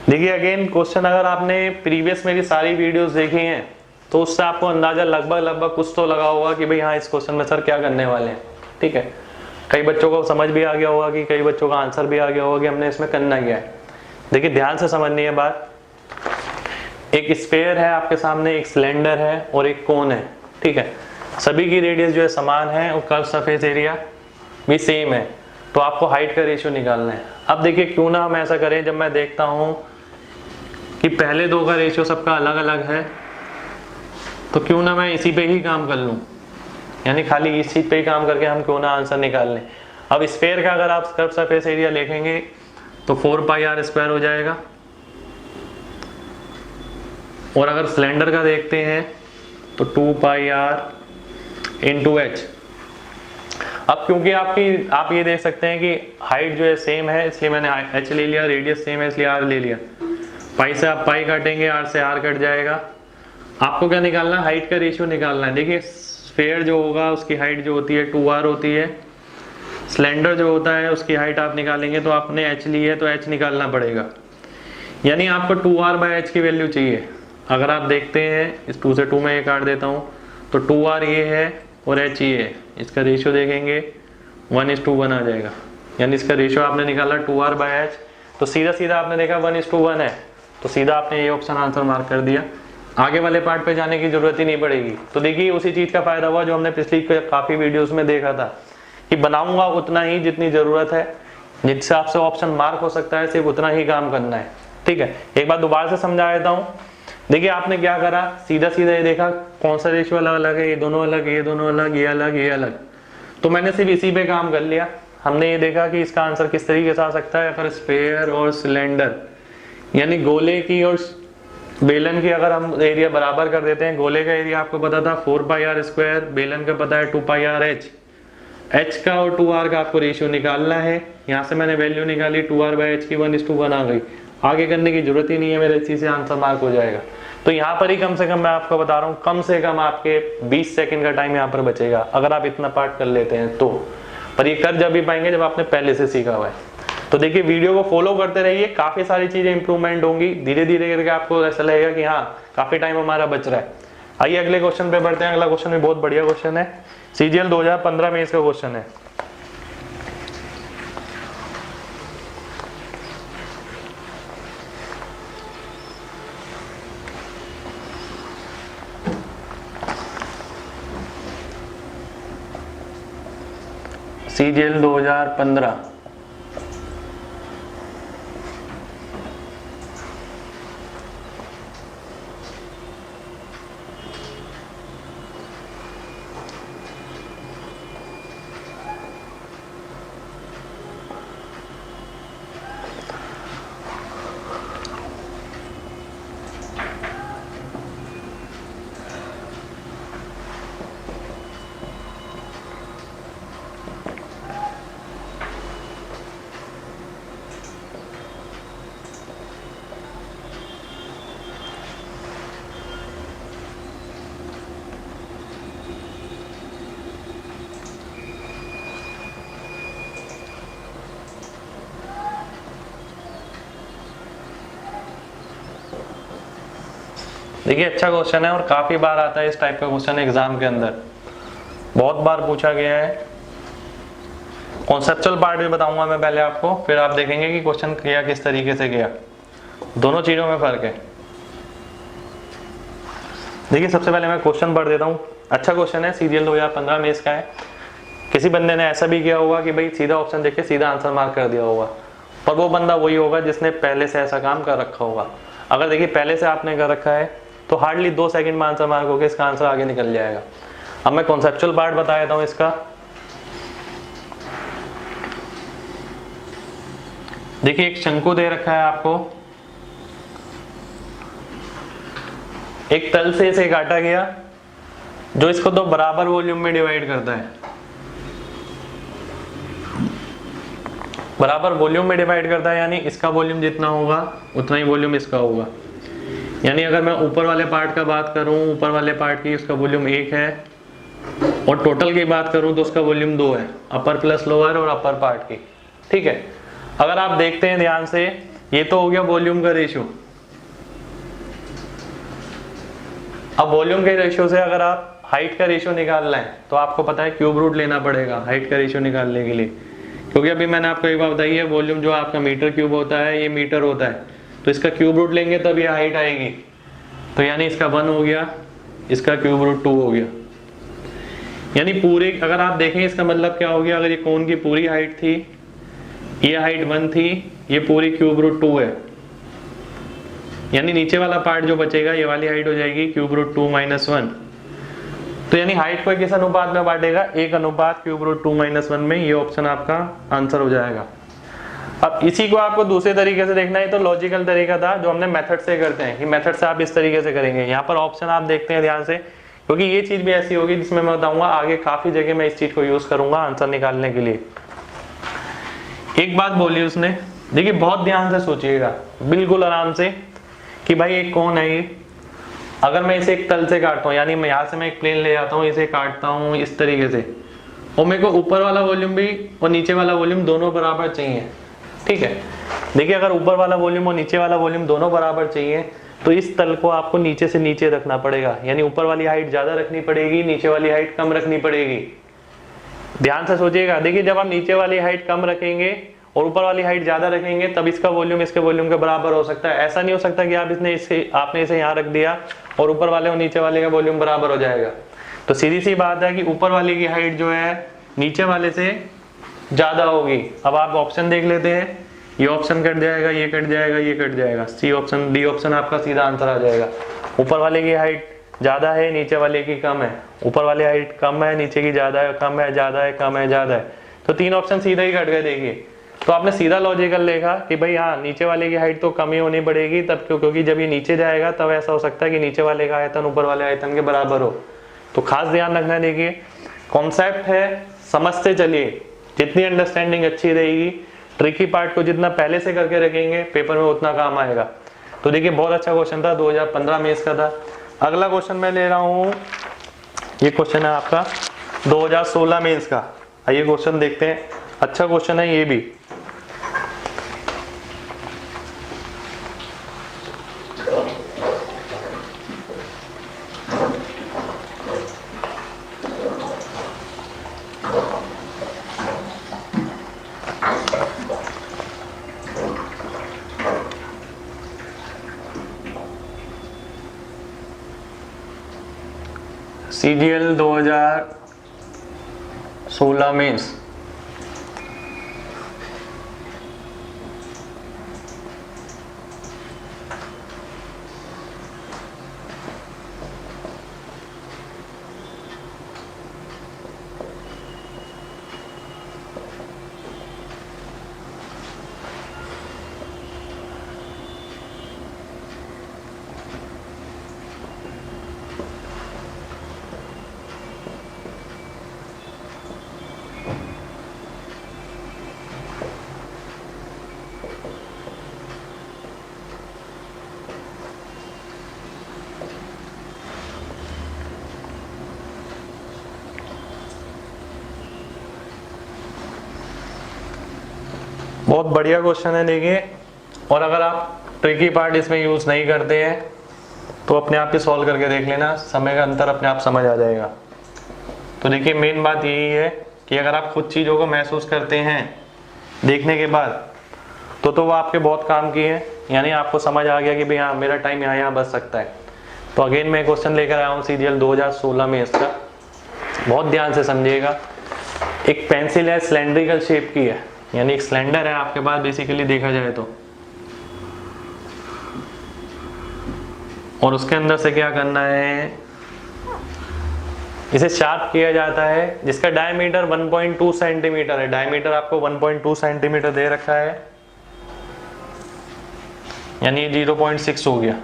देखिए अगेन क्वेश्चन अगर आपने प्रीवियस मेरी सारी वीडियोस देखी हैं तो उससे आपको अंदाजा लगभग कुछ तो लगा होगा कि भाई हाँ इस क्वेश्चन में सर क्या करने वाले हैं। ठीक है, कई बच्चों को समझ भी आ गया होगा कि कई बच्चों का आंसर भी आ गया होगा कि हमने इसमें करना क्या है। देखिए ध्यान से समझनी है बात। एक स्फेयर है आपके सामने, एक सिलेंडर है और एक कोन है। ठीक है, सभी की रेडियस जो है समान है और कर्व सरफेस एरिया भी सेम है, तो आपको हाइट का रेशियो निकालना है। अब देखिए क्यों ना हम ऐसा करें, जब मैं देखता हूं कि पहले दो का रेशियो सबका अलग अलग है, तो क्यों ना मैं इसी पे ही काम कर लूं, यानी खाली इस चीज पे ही काम करके हम क्यों ना आंसर निकाल लें। अब स्फेयर का अगर आप कर्व सरफेस एरिया लिखेंगे तो 4πr² हो जाएगा, और अगर सिलेंडर का देखते हैं तो 2πr × h। अब क्योंकि आप ये देख सकते हैं कि हाइट जो है सेम है, इसलिए मैंने h ले लिया, रेडियस सेम है इसलिए r ले लिया। पाई से आप पाई काटेंगे, r से r कट जाएगा। आपको क्या निकालना है, हाइट का रेशियो निकालना है। देखिए स्फेयर जो होगा उसकी हाइट जो होती है 2r होती है, सिलेंडर जो होता है उसकी हाइट आप निकालेंगे तो आपने h ली है तो h निकालना पड़ेगा, यानी आपको 2r/h की वैल्यू चाहिए। अगर आप देखते हैं इस 2 से 2 में ये काट देता हूँ तो 2r ये है और h ये है, इसका रेशियो देखेंगे 1:1 आ जाएगा, यानी इसका रेशियो आपने निकाला 2r/h। तो सीधा सीधा आपने देखा 1:1 है, तो सीधा आपने ये ऑप्शन आंसर मार्क कर दिया। आगे वाले पार्ट पे जाने की जरूरत ही नहीं पड़ेगी। तो देखिए उसी चीज का फायदा हुआ जो हमने पिछली काफी वीडियोस में देखा था कि बनाऊंगा उतना ही जितनी जरूरत है, जिससे आपसे ऑप्शन मार्क हो सकता है, सिर्फ उतना ही काम करना है। ठीक है, एक बार दोबारा से समझा देता हूँ। देखिए आपने क्या करा, सीधा सीधा ये देखा कौन सा रेशियो अलग अलग है, ये दोनों अलग, ये दोनों अलग, ये अलग, ये अलग, तो मैंने सिर्फ इसी पे काम कर लिया। हमने ये देखा कि इसका आंसर किस तरीके से आ सकता है, अगर स्फेयर और सिलेंडर यानी गोले की और बेलन की अगर हम एरिया बराबर कर देते हैं, गोले का एरिया आपको पता था 4πr², बेलन का पता है 2πrh, h का और 2r का आपको रेशियो निकालना है। यहाँ से मैंने वैल्यू निकाली 2r/h की 1:1 आ गई, आगे करने की जरूरत ही नहीं है, मेरे इसी से आंसर मार्क हो जाएगा। तो यहाँ पर ही कम से कम मैं आपको बता रहा हूँ, कम से कम आपके 20 सेकंड का टाइम यहाँ पर बचेगा अगर आप इतना पार्ट कर लेते हैं तो। पर ये कर जब भी पाएंगे जब आपने पहले से सीखा हुआ है। तो देखिए वीडियो को फॉलो करते रहिए, काफी सारी चीजें इंप्रूवमेंट होंगी, धीरे धीरे करके आपको ऐसा लगेगा कि हाँ काफी टाइम हमारा बच रहा है। आइए अगले क्वेश्चन पे बढ़ते हैं। अगला क्वेश्चन भी बहुत बढ़िया क्वेश्चन है, CGL 2015 में इसका क्वेश्चन है। CGL 2015 देखिए अच्छा क्वेश्चन है और काफी बार आता है इस टाइप का क्वेश्चन एग्जाम के अंदर, बहुत बार पूछा गया है। कॉन्सेप्चुअल पार्ट भी बताऊंगा मैं पहले आपको, फिर आप देखेंगे कि क्वेश्चन किया किस तरीके से किया, दोनों चीजों में फर्क है। देखिए सबसे पहले मैं क्वेश्चन पढ़ देता हूँ। अच्छा क्वेश्चन है, सीजीएल 2015 में इसका है। किसी बंदे ने ऐसा भी किया होगा कि भाई सीधा ऑप्शन देख के सीधा आंसर मार्क कर दिया होगा, पर वो बंदा वही होगा जिसने पहले से ऐसा काम कर रखा होगा। अगर देखिए पहले से आपने कर रखा है तो हार्डली 2 सेकंड में आंसर मार्क होकर इसका आंसर आगे निकल जाएगा। अब मैं कॉन्सेप्चुअल पार्ट बता देता हूँ इसका। देखिए एक शंकु दे रखा है आपको, एक तल से इसे काटा गया जो इसको 2 बराबर वॉल्यूम में डिवाइड करता है। बराबर वॉल्यूम में डिवाइड करता है यानी इसका वॉल्यूम जितना होगा उतना ही वॉल्यूम इसका होगा। यानी अगर मैं ऊपर वाले पार्ट का बात करूं, ऊपर वाले पार्ट की उसका वॉल्यूम 1 है, और टोटल की बात करूं तो उसका वॉल्यूम 2 है, अपर प्लस लोअर और अपर पार्ट की। ठीक है, अगर आप देखते हैं ध्यान से, ये तो हो गया वॉल्यूम का रेशियो। अब वॉल्यूम के रेशियो से अगर आप हाइट का रेशियो निकालना है तो आपको पता है क्यूब रूट लेना पड़ेगा हाइट का रेशियो निकालने के लिए, क्योंकि अभी मैंने आपको एक बात बताई है, वॉल्यूम जो आपका मीटर क्यूब होता है ये मीटर होता है, तो इसका क्यूब रूट लेंगे तब ये हाइट आएगी। तो यानी इसका 1 हो गया, इसका क्यूब रूट 2 हो गया। यानी पूरी अगर आप देखें इसका मतलब क्या हो गया, अगर ये कोन की पूरी हाइट थी, ये हाइट 1 थी, ये पूरी क्यूब रूट 2 है, यानी नीचे वाला पार्ट जो बचेगा ये वाली हाइट हो जाएगी क्यूब रूट 2 - 1। तो यानी हाइट को किस अनुपात में बांटेगा, 1 अनुपात क्यूब रूट 2 - 1 में। ये ऑप्शन आपका आंसर हो जाएगा। अब इसी को आपको दूसरे तरीके से देखना है, तो लॉजिकल तरीका था जो हमने मेथड से करते हैं, कि मेथड से आप इस तरीके से करेंगे। यहाँ पर ऑप्शन आप देखते हैं ध्यान से, क्योंकि ये चीज भी ऐसी होगी जिसमें मैं बताऊंगा आगे काफी जगह मैं इस चीज को यूज करूंगा आंसर निकालने के लिए। एक बात बोली उसने, देखिए बहुत ध्यान से सोचिएगा, बिल्कुल आराम से, कि भाई एक कौन है ये, अगर मैं इसे एक तल से काटता हूँ, यानी मैं यहाँ से मैं एक प्लेन ले जाता हूँ, इसे काटता हूँ इस तरीके से, और मेरे को ऊपर वाला वॉल्यूम भी और नीचे वाला वॉल्यूम दोनों बराबर चाहिए। ठीक है, देखिए अगर ऊपर वाला वॉल्यूम और नीचे वाला वॉल्यूम दोनों बराबर चाहिए तो इस तल को आपको नीचे से नीचे रखना पड़ेगा, यानी ऊपर वाली हाइट ज्यादा रखनी पड़ेगी, नीचे वाली हाइट कम रखनी पड़ेगी। ध्यान से सोचिएगा, देखिए जब आप नीचे वाली हाइट कम रखेंगे और ऊपर वाली हाइट ज्यादा रखेंगे तब इसका वॉल्यूम इसके वॉल्यूम के बराबर हो सकता है। ऐसा नहीं हो सकता कि आपने इसे यहाँ रख दिया और ऊपर वाले और नीचे वाले का वॉल्यूम बराबर हो जाएगा। तो सीधी सी बात है कि ऊपर वाले की हाइट जो है नीचे वाले से ज्यादा होगी। अब आप ऑप्शन देख लेते हैं, ये ऑप्शन कट जाएगा, ये कट जाएगा, ये कट जाएगा, सी ऑप्शन डी ऑप्शन आपका सीधा आंसर आ जाएगा। ऊपर वाले की हाइट ज्यादा है, नीचे वाले की कम है, ऊपर वाले हाइट कम है, नीचे की ज्यादा है, कम है, ज्यादा है, कम है, ज्यादा है, तो 3 ऑप्शन सीधा ही कट गए। देखिए तो आपने सीधा लॉजिकल देखा कि भाई हाँ नीचे वाले की हाइट तो कम ही होनी पड़ेगी, तब क्यों, क्योंकि जब ये नीचे जाएगा तब ऐसा हो सकता है कि नीचे वाले का आयतन ऊपर वाले आयतन के बराबर हो। तो खास ध्यान रखना, देखिए कॉन्सेप्ट है, समझते चलिए, जितनी अंडरस्टैंडिंग अच्छी रहेगी, ट्रिकी पार्ट को जितना पहले से करके रखेंगे पेपर में उतना काम आएगा। तो देखिए बहुत अच्छा क्वेश्चन था, 2015 में इसका था। अगला क्वेश्चन मैं ले रहा हूँ, ये क्वेश्चन है आपका 2016 में इसका। आइए क्वेश्चन देखते हैं, अच्छा क्वेश्चन है ये भी। CGL 2016 mains. बहुत बढ़िया क्वेश्चन है देखिए, और अगर आप ट्रिकी पार्ट इसमें यूज नहीं करते हैं तो अपने आप ही सॉल्व करके देख लेना, समय का अंतर अपने आप समझ आ जाएगा। तो देखिए मेन बात यही है कि अगर आप खुद चीज़ों को महसूस करते हैं देखने के बाद तो वो आपके बहुत काम की है, यानी आपको समझ आ गया कि भाई हाँ मेरा टाइम यहाँ बच सकता है। तो अगेन मैं क्वेश्चन लेकर आया हूँ CGL 2016 में, इसका बहुत ध्यान से समझिएगा। एक पेंसिल है, सिलेंड्रिकल शेप की है, यानी एक सिलेंडर है आपके पास बेसिकली देखा जाए तो, और उसके अंदर से क्या करना है, इसे शार्प किया जाता है, जिसका डायमीटर 1.2 सेंटीमीटर है। डायमीटर आपको 1.2 सेंटीमीटर दे रखा है, यानी 0.6 हो गया।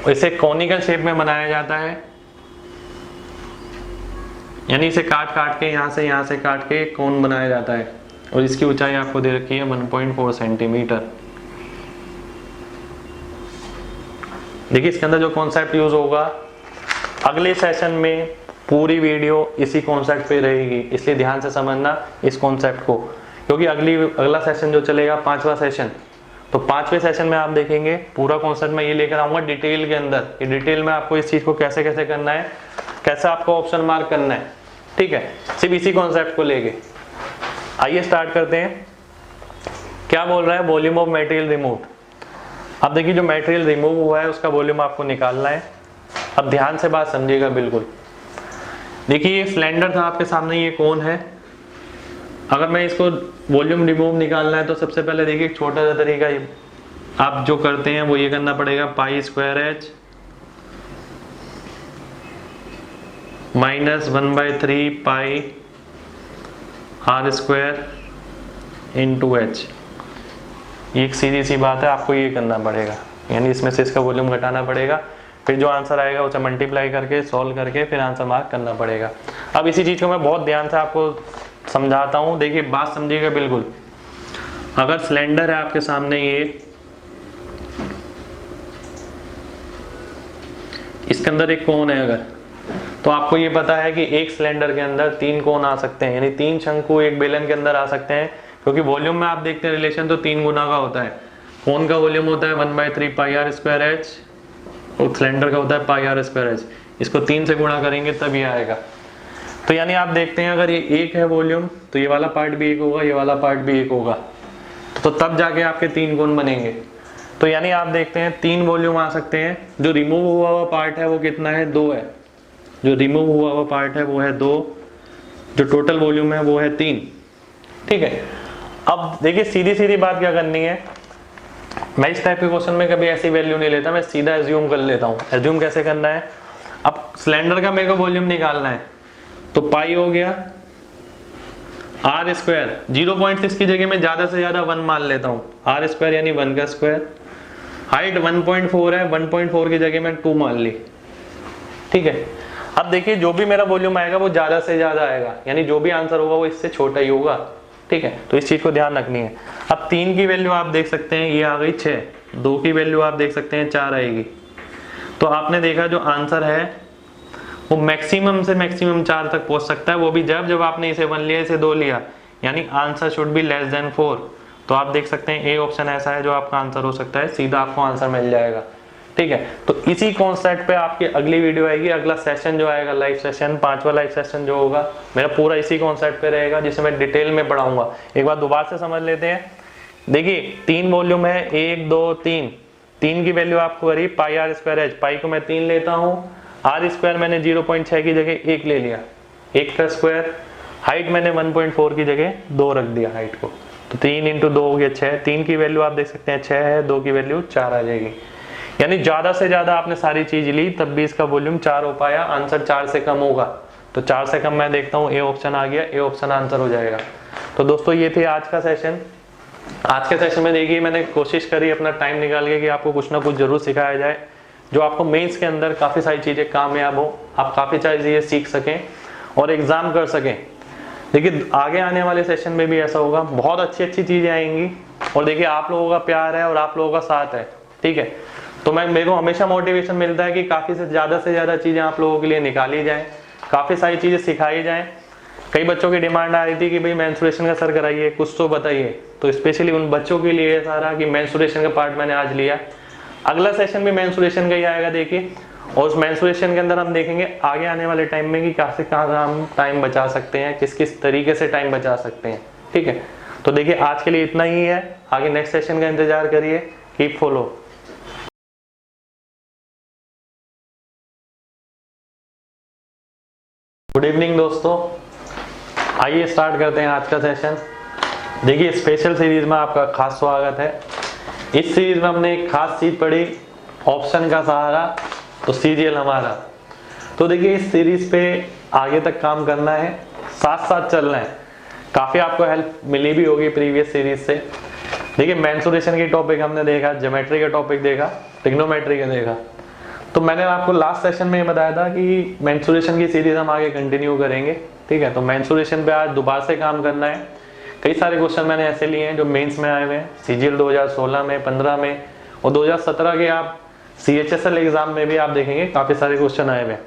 इसे कॉनिकल शेप में बनाया जाता है, यानी इसे काट काट के यहाँ से काट के कोन बनाया जाता है, और इसकी ऊंचाई आपको दे रखी है 1.4 सेंटीमीटर। देखिए इसके अंदर जो कॉन्सेप्ट यूज होगा, अगले सेशन में पूरी वीडियो इसी कॉन्सेप्ट पे रहेगी, इसलिए ध्यान से समझना इस कॉन्सेप्ट को, क्योंकि अगला सेशन जो चलेगा 5वां सेशन, तो 5वें सेशन में आप देखेंगे पूरा कॉन्सेप्ट मैं ये लेकर आऊंगा डिटेल के अंदर, कि डिटेल में आपको इस चीज को कैसे कैसे करना है, कैसे आपको ऑप्शन मार्क करना है, ठीक है, सिर्फ इसी कॉन्सेप्ट को लेके। आइए स्टार्ट करते हैं। क्या बोल रहा है, वॉल्यूम ऑफ मटेरियल रिमूव्ड। अब देखिए जो मटेरियल रिमूव हुआ है उसका वॉल्यूम आपको निकालना है। अब ध्यान से बात समझिएगा बिल्कुल। देखिए ये सिलेंडर था आपके सामने, ये कौन है, अगर मैं इसको वॉल्यूम रिमूव निकालना है तो सबसे पहले देखिए एक छोटा सा तरीका आप जो करते हैं वो ये करना पड़ेगा, π² h -1/3 π r² × h। ये एक सीधी सी बात है, आपको ये करना पड़ेगा, यानी इसमें से इसका वॉल्यूम घटाना पड़ेगा, फिर जो आंसर आएगा उसे मल्टीप्लाई करके सॉल्व करके फिर आंसर मार्क करना पड़ेगा। अब इसी चीज को मैं बहुत ध्यान से आपको समझाता हूं, देखिए बात समझिएगा बिल्कुल। अगर सिलेंडर है आपके सामने ये, इसके अंदर एक कोन है अगर, तो आपको ये पता है कि एक सिलेंडर के अंदर 3 कोन आ सकते हैं, यानी 3 शंकु एक बेलन के अंदर आ सकते हैं, क्योंकि वॉल्यूम में आप देखते हैं रिलेशन तो 3 गुना का होता है। कोन का वॉल्यूम होता है 1/3 π r² h और सिलेंडर का होता है π r² h। इसको 3 से गुणा करेंगे तब ये आएगा। तो यानी आप देखते हैं अगर ये 1 है वॉल्यूम तो ये वाला पार्ट भी 1 होगा, ये वाला पार्ट भी 1 होगा, तो तब जाके आपके 3 कोन बनेंगे। तो यानी आप देखते हैं 3 वॉल्यूम आ सकते हैं। जो रिमूव हुआ हुआ पार्ट है वो कितना है, 2 है। जो रिमूव हुआ हुआ पार्ट है वो है 2, जो टोटल वॉल्यूम है वो है 3, ठीक है। अब देखिए सीधी सीधी बात क्या करनी है, मैं इस टाइप के क्वेश्चन में कभी ऐसी वैल्यू नहीं लेता, मैं सीधा एज्यूम कर लेता हूँ। एज्यूम कैसे करना है, अब सिलेंडर का मेरे को वॉल्यूम निकालना है, तो पाई हो गया r², 0.6 की जगह में ज्यादा से ज्यादा 1 मान लेता हूँ, r² यानी 1 का स्क्वायर। हाइट 1.4 है, 1.4 की जगह में 2 मान ली, ठीक है। अब देखिए जो भी मेरा वॉल्यूम आएगा वो ज्यादा से ज्यादा आएगा, यानी जो भी आंसर होगा वो इससे छोटा ही होगा, ठीक है। तो इस चीज को ध्यान रखनी है। अब 3 की वैल्यू आप देख सकते हैं ये आ गई 6, 2 की वैल्यू आप देख सकते हैं 4 आएगी। तो आपने देखा जो आंसर है वो मैक्सिमम से मैक्सिमम 4 तक पहुंच सकता है, वो भी जब आपने इसे 1 लिया, इसे 2 लिया, यानी answer should be less than 4। तो आप देख सकते हैं ए ऑप्शन ऐसा है जो आपका आंसर हो सकता है, सीधा आपको आंसर मिल जाएगा, ठीक है। तो इसी कॉन्सेप्ट पे आपकी अगली वीडियो आएगी, अगला सेशन जो आएगा लाइव सेशन, 5वां लाइव सेशन जो होगा मेरा पूरा इसी कॉन्सेप्ट पे रहेगा, जिसे मैं डिटेल में पढ़ाऊंगा। एक बार दोबारा से समझ लेते हैं। देखिए 3 वॉल्यूम है, 1 2 3, 3 की वैल्यू आपको करी π r² h, पाई को मैं 3 लेता हूँ, r² मैंने 0.6 की जगह 1 ले लिया, 1 का स्क्वायर। हाइट मैंने 1.4 की जगह 2 रख दिया हाइट को, तो 3 × 2 हो गया 6। 3 की वैल्यू आप देख सकते हैं 6 है, 2 की वैल्यू 4 आ जाएगी, यानी ज्यादा से ज्यादा आपने सारी चीज ली तब भी इसका वॉल्यूम 4 हो पाया, आंसर 4 से कम होगा। तो 4 से कम मैं देखता हूँ ए ऑप्शन आ गया, ए ऑप्शन आंसर हो जाएगा। तो दोस्तों ये थे आज का सेशन। आज के सेशन में देखिए मैंने कोशिश करी अपना टाइम निकाल के कि आपको कुछ ना कुछ जरूर सिखाया जाए, जो आपको मेंस के अंदर काफी सारी चीजें कामयाब हो, आप काफी सारी चीजें सीख सकें और एग्जाम कर सकें। देखिए आगे आने वाले सेशन में भी ऐसा होगा, बहुत अच्छी अच्छी चीजें आएंगी, और देखिए आप लोगों का प्यार है और आप लोगों का साथ है, ठीक है। तो मेरे को हमेशा मोटिवेशन मिलता है कि काफी से ज्यादा चीजें आप लोगों के लिए निकाली जाएं, काफी सारी चीजें सिखाई जाएं। कई बच्चों की डिमांड आ रही थी कि भाई मेंस्ट्रुएशन का सर कराइए, कुछ तो बताइए, तो स्पेशली उन बच्चों के लिए सारा कि मेंस्ट्रुएशन का पार्ट मैंने आज लिया। अगला सेशन भी मेंसुरेशन का ही आएगा देखिए, और उस मेंसुरेशन के अंदर हम देखेंगे आगे आने वाले टाइम में कि कहाँ से कहाँ हम टाइम बचा सकते हैं, किस किस तरीके से टाइम बचा सकते हैं। ठीक है, तो देखिए आज के लिए इतना ही है, आगे नेक्स्ट सेशन का इंतजार करिए। Keep follow. गुड इवनिंग दोस्तों, आइए स्टार्ट करते हैं आज का सेशन। देखिए स्पेशल सीरीज में आपका खास स्वागत है। इस सीरीज में हमने एक खास चीज पढ़ी, ऑप्शन का सहारा तो सीरियल हमारा। तो देखिए इस सीरीज पे आगे तक काम करना है, साथ साथ चलना है। काफी आपको हेल्प मिली भी होगी प्रीवियस सीरीज से। देखिए मेंसुरेशन की टॉपिक हमने देखा, ज्योमेट्री का टॉपिक देखा, ट्रिग्नोमेट्री का देखा। तो मैंने आपको लास्ट सेशन में ये बताया था कि मेंसुरेशन की सीरीज हम आगे कंटिन्यू करेंगे। ठीक है, तो मेंसुरेशन पे आज दोबारा से काम करना है। कई सारे क्वेश्चन मैंने ऐसे लिए हैं जो मेंस में आए हुए हैं, सीजीएल 2016 में, 15 में और 2017 के आप CHSL एग्जाम में भी आप देखेंगे काफी सारे क्वेश्चन आए हुए हैं।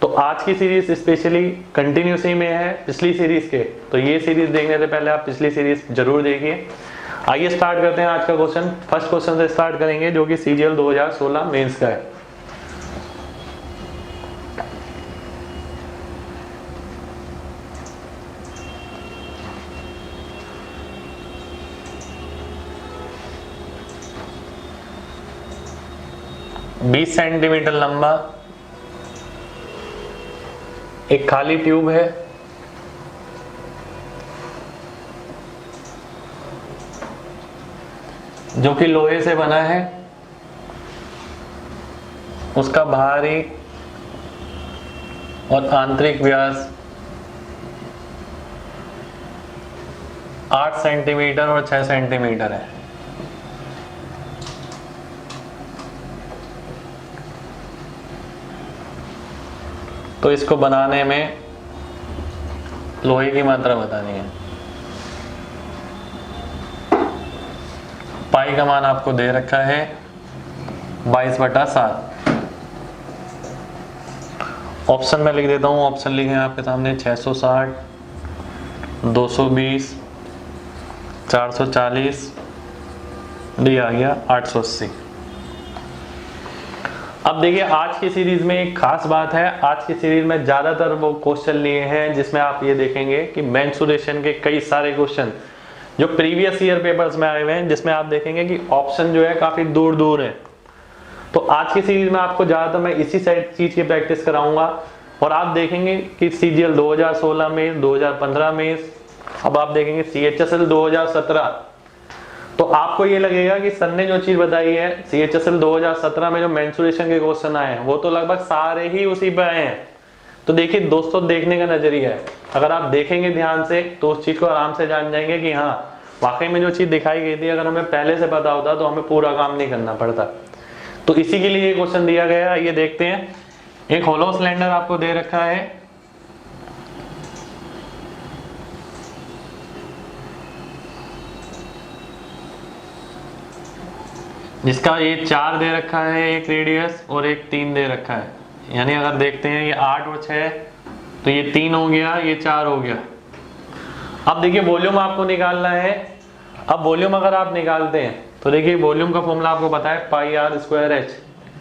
तो आज की सीरीज स्पेशली कंटिन्यूसी में है पिछली सीरीज के, तो ये सीरीज देखने से पहले आप पिछली सीरीज जरूर देखिए। आइए स्टार्ट करते हैं आज का क्वेश्चन। फर्स्ट क्वेश्चन से स्टार्ट करेंगे जो कि CGL 2016 मेंस का है। बीस सेंटीमीटर लंबा एक खाली ट्यूब है, जो कि लोहे से बना है। उसका बाहरी और आंतरिक व्यास 8 सेंटीमीटर और 6 सेंटीमीटर है। तो इसको बनाने में लोहे की मात्रा बतानी है। पाई का मान आपको दे रखा है 22/7। ऑप्शन में लिख देता हूँ, ऑप्शन लिखे हैं आपके सामने 660, 220, 440, डी आ गया 880। अब देखिए आज की सीरीज में एक खास बात है, आज की सीरीज में ज्यादातर वो क्वेश्चन लिए हैं जिसमें आप ये देखेंगे कि मेंसुरेशन के कई सारे क्वेश्चन जो प्रीवियस ईयर पेपर्स में आए हुए हैं, जिसमें आप देखेंगे कि ऑप्शन जो है काफी दूर दूर है। तो आज की सीरीज में आपको ज्यादातर मैं इसी चीज की प्रैक्टिस कराऊंगा और आप देखेंगे कि CGL 2016 में, 2015 में, अब आप देखेंगे CHSL 2017। तो आपको ये लगेगा कि सर ने जो चीज बताई है CHSL 2017 में जो मेंसुरेशन के क्वेश्चन आए हैं वो तो लगभग सारे ही उसी पे आए हैं। तो देखिए दोस्तों, देखने का नजरिया है, अगर आप देखेंगे ध्यान से तो उस चीज को आराम से जान जाएंगे कि हाँ वाकई में जो चीज दिखाई गई थी अगर हमें पहले से पता होता तो हमें पूरा काम नहीं करना पड़ता। तो इसी के लिए ये क्वेश्चन दिया गया है। ये देखते हैं, एक होलो सिलेंडर आपको दे रखा है, जिसका ये 4 दे रखा है एक रेडियस और एक 3 दे रखा है। यानी अगर देखते हैं ये 8 और 6, तो ये 3 हो गया, ये 4 हो गया। अब देखिए वॉल्यूम आपको निकालना है। अब वॉल्यूम अगर आप निकालते हैं तो देखिए वॉल्यूम का फॉर्मूला आपको पता है πr²h।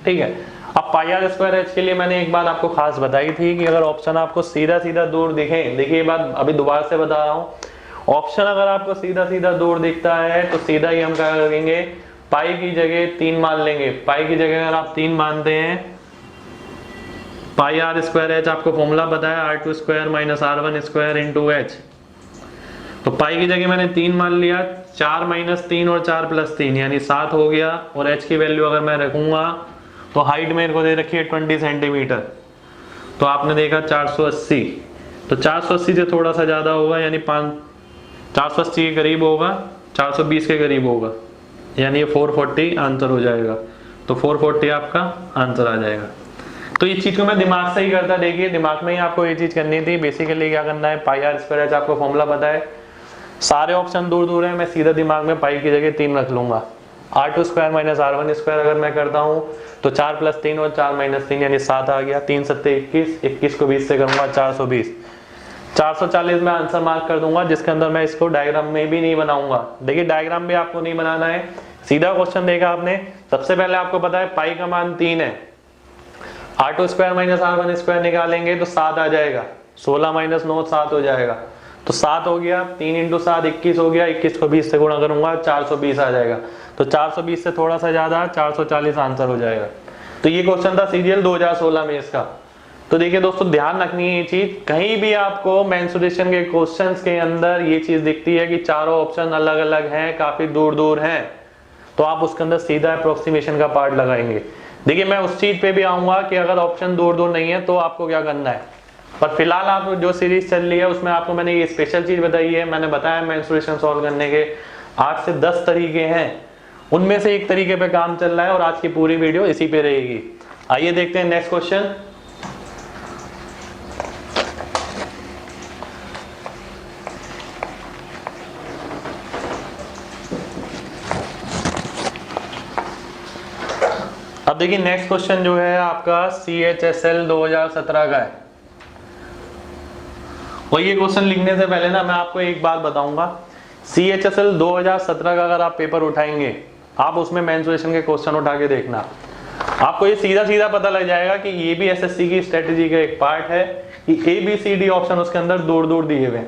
ठीक है, अब πr²h के लिए मैंने एक बात आपको खास बताई थी कि अगर ऑप्शन आपको सीधा सीधा दूर दिखे, देखिए ये बात अभी दोबारा से बता रहा हूँ, ऑप्शन अगर आपको सीधा सीधा दूर दिखता है तो सीधा ही हम क्या करेंगे, पाई की जगह 3 मान लेंगे। पाई की जगह अगर आप 3 मानते हैं, πr²h आपको फॉर्मूला बताया r² - r1² × h। तो पाई की जगह मैंने 3 मान लिया, 4 - 3 और 4 + 3 यानी 7 हो गया। और h की वैल्यू अगर मैं रखूंगा तो हाइट मेरे को दे रखी है 20 सेंटीमीटर, तो आपने देखा 480। तो 480 से थोड़ा सा ज्यादा होगा, यानी 480 के करीब होगा, 420 के करीब होगा, यानी ये 440 आंसर हो जाएगा। तो 440 आपका आंसर आ जाएगा। तो इस चीज को मैं दिमाग से ही करता, देखिए दिमाग में ही आपको ये चीज करनी थी। बेसिकली क्या करना है, πr² आपको फॉर्मूला पता है, सारे ऑप्शन दूर दूर है, मैं सीधा दिमाग में पाई की जगह 3 रख लूंगा। r² - r1² अगर मैं करता हूँ तो 4 + 3 और 4 - 3 यानी 7 आ गया। 3 × 7 = 21, 21 को 20 से करूंगा 420, 440 में आंसर मार्क कर दूंगा, जिसके अंदर मैं इसको डायग्राम में भी नहीं बनाऊंगा। देखिए डायग्राम भी आपको नहीं बनाना है, सीधा क्वेश्चन देखा आपने सबसे पहले आपको पता है पाई का मान 3 है, r2 square minus r1 square निकालेंगे तो 7 आ जाएगा, 16 माइनस 9 7 हो जाएगा, तो 7 हो गया, 3 इंटू 7 21 हो गया, 21 को 20 से गुणा करूंगा 420 आ जाएगा, तो 420 से थोड़ा सा ज्यादा 440 आंसर हो जाएगा। तो ये क्वेश्चन था सीजीएल 2016 में इसका। तो देखिए दोस्तों ध्यान रखनी है ये चीज, कहीं भी आपको मेंसुरेशन के क्वेश्चंस के अंदर ये चीज दिखती है कि चारों ऑप्शन अलग अलग हैं, काफी दूर दूर हैं, तो आप उसके अंदर सीधा अप्रोक्सीमेशन का पार्ट लगाएंगे। देखिए मैं उस चीज पे भी आऊंगा कि अगर ऑप्शन दूर दूर नहीं है तो आपको क्या करना है, पर फिलहाल आप जो सीरीज चल रही है उसमें आपको मैंने ये स्पेशल चीज बताई है। मैंने बताया मेंसुरेशन सॉल्व करने के 8 से 10 तरीके हैं, उनमें से एक तरीके पे काम चल रहा है और आज की पूरी वीडियो इसी पे रहेगी। आइए देखते हैं नेक्स्ट क्वेश्चन। अब देखिए नेक्स्ट क्वेश्चन जो है आपका CHSL 2017 का है, और ये क्वेश्चन लिखने से पहले ना मैं आपको एक बात बताऊंगा, CHSL 2017 का अगर आप पेपर उठाएंगे, आप उसमें मेंसुरेशन के क्वेश्चन उठा के देखना, आपको ये सीधा सीधा पता लग जाएगा कि ये भी SSC की स्ट्रेटेजी का एक पार्ट है कि ABCD ऑप्शन उसके अंदर दूर दूर दिए हुए हैं।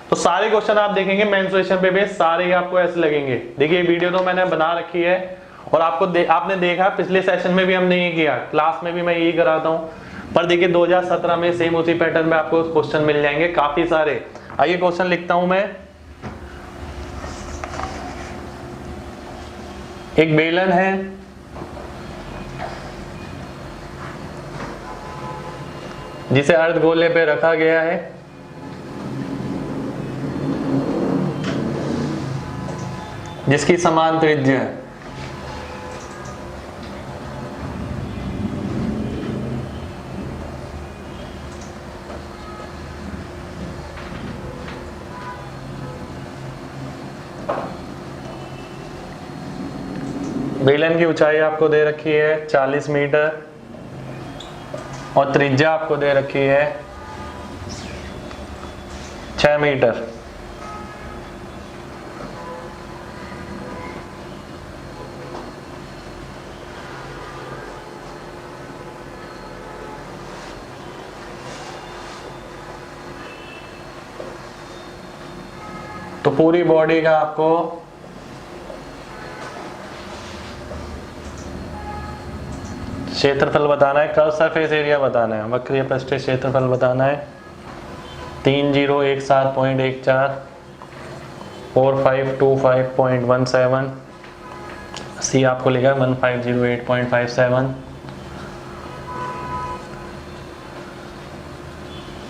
तो सारे क्वेश्चन आप देखेंगे मेंसुरेशन पे बेस सारे ही आपको ऐसे लगेंगे। देखिए वीडियो तो मैंने बना रखी है और आपने देखा पिछले सेशन में भी हमने ये किया, क्लास में भी मैं यही कराता हूँ, पर देखिए 2017 में सेम उसी पैटर्न में आपको क्वेश्चन मिल जाएंगे काफी सारे। आइए क्वेश्चन लिखता हूं मैं। एक बेलन है, जिसे अर्धगोले पे रखा गया है, जिसकी समान त्रिज्या है। बेलन की ऊंचाई आपको दे रखी है 40 मीटर और त्रिज्या आपको दे रखी है 6 मीटर। तो पूरी बॉडी का आपको क्षेत्रफल बताना है, कर्व सरफेस एरिया बताना है, वक्रीय पृष्ठीय क्षेत्रफल बताना है 3017.14 4525.17, सी आपको लिखा है 1508.57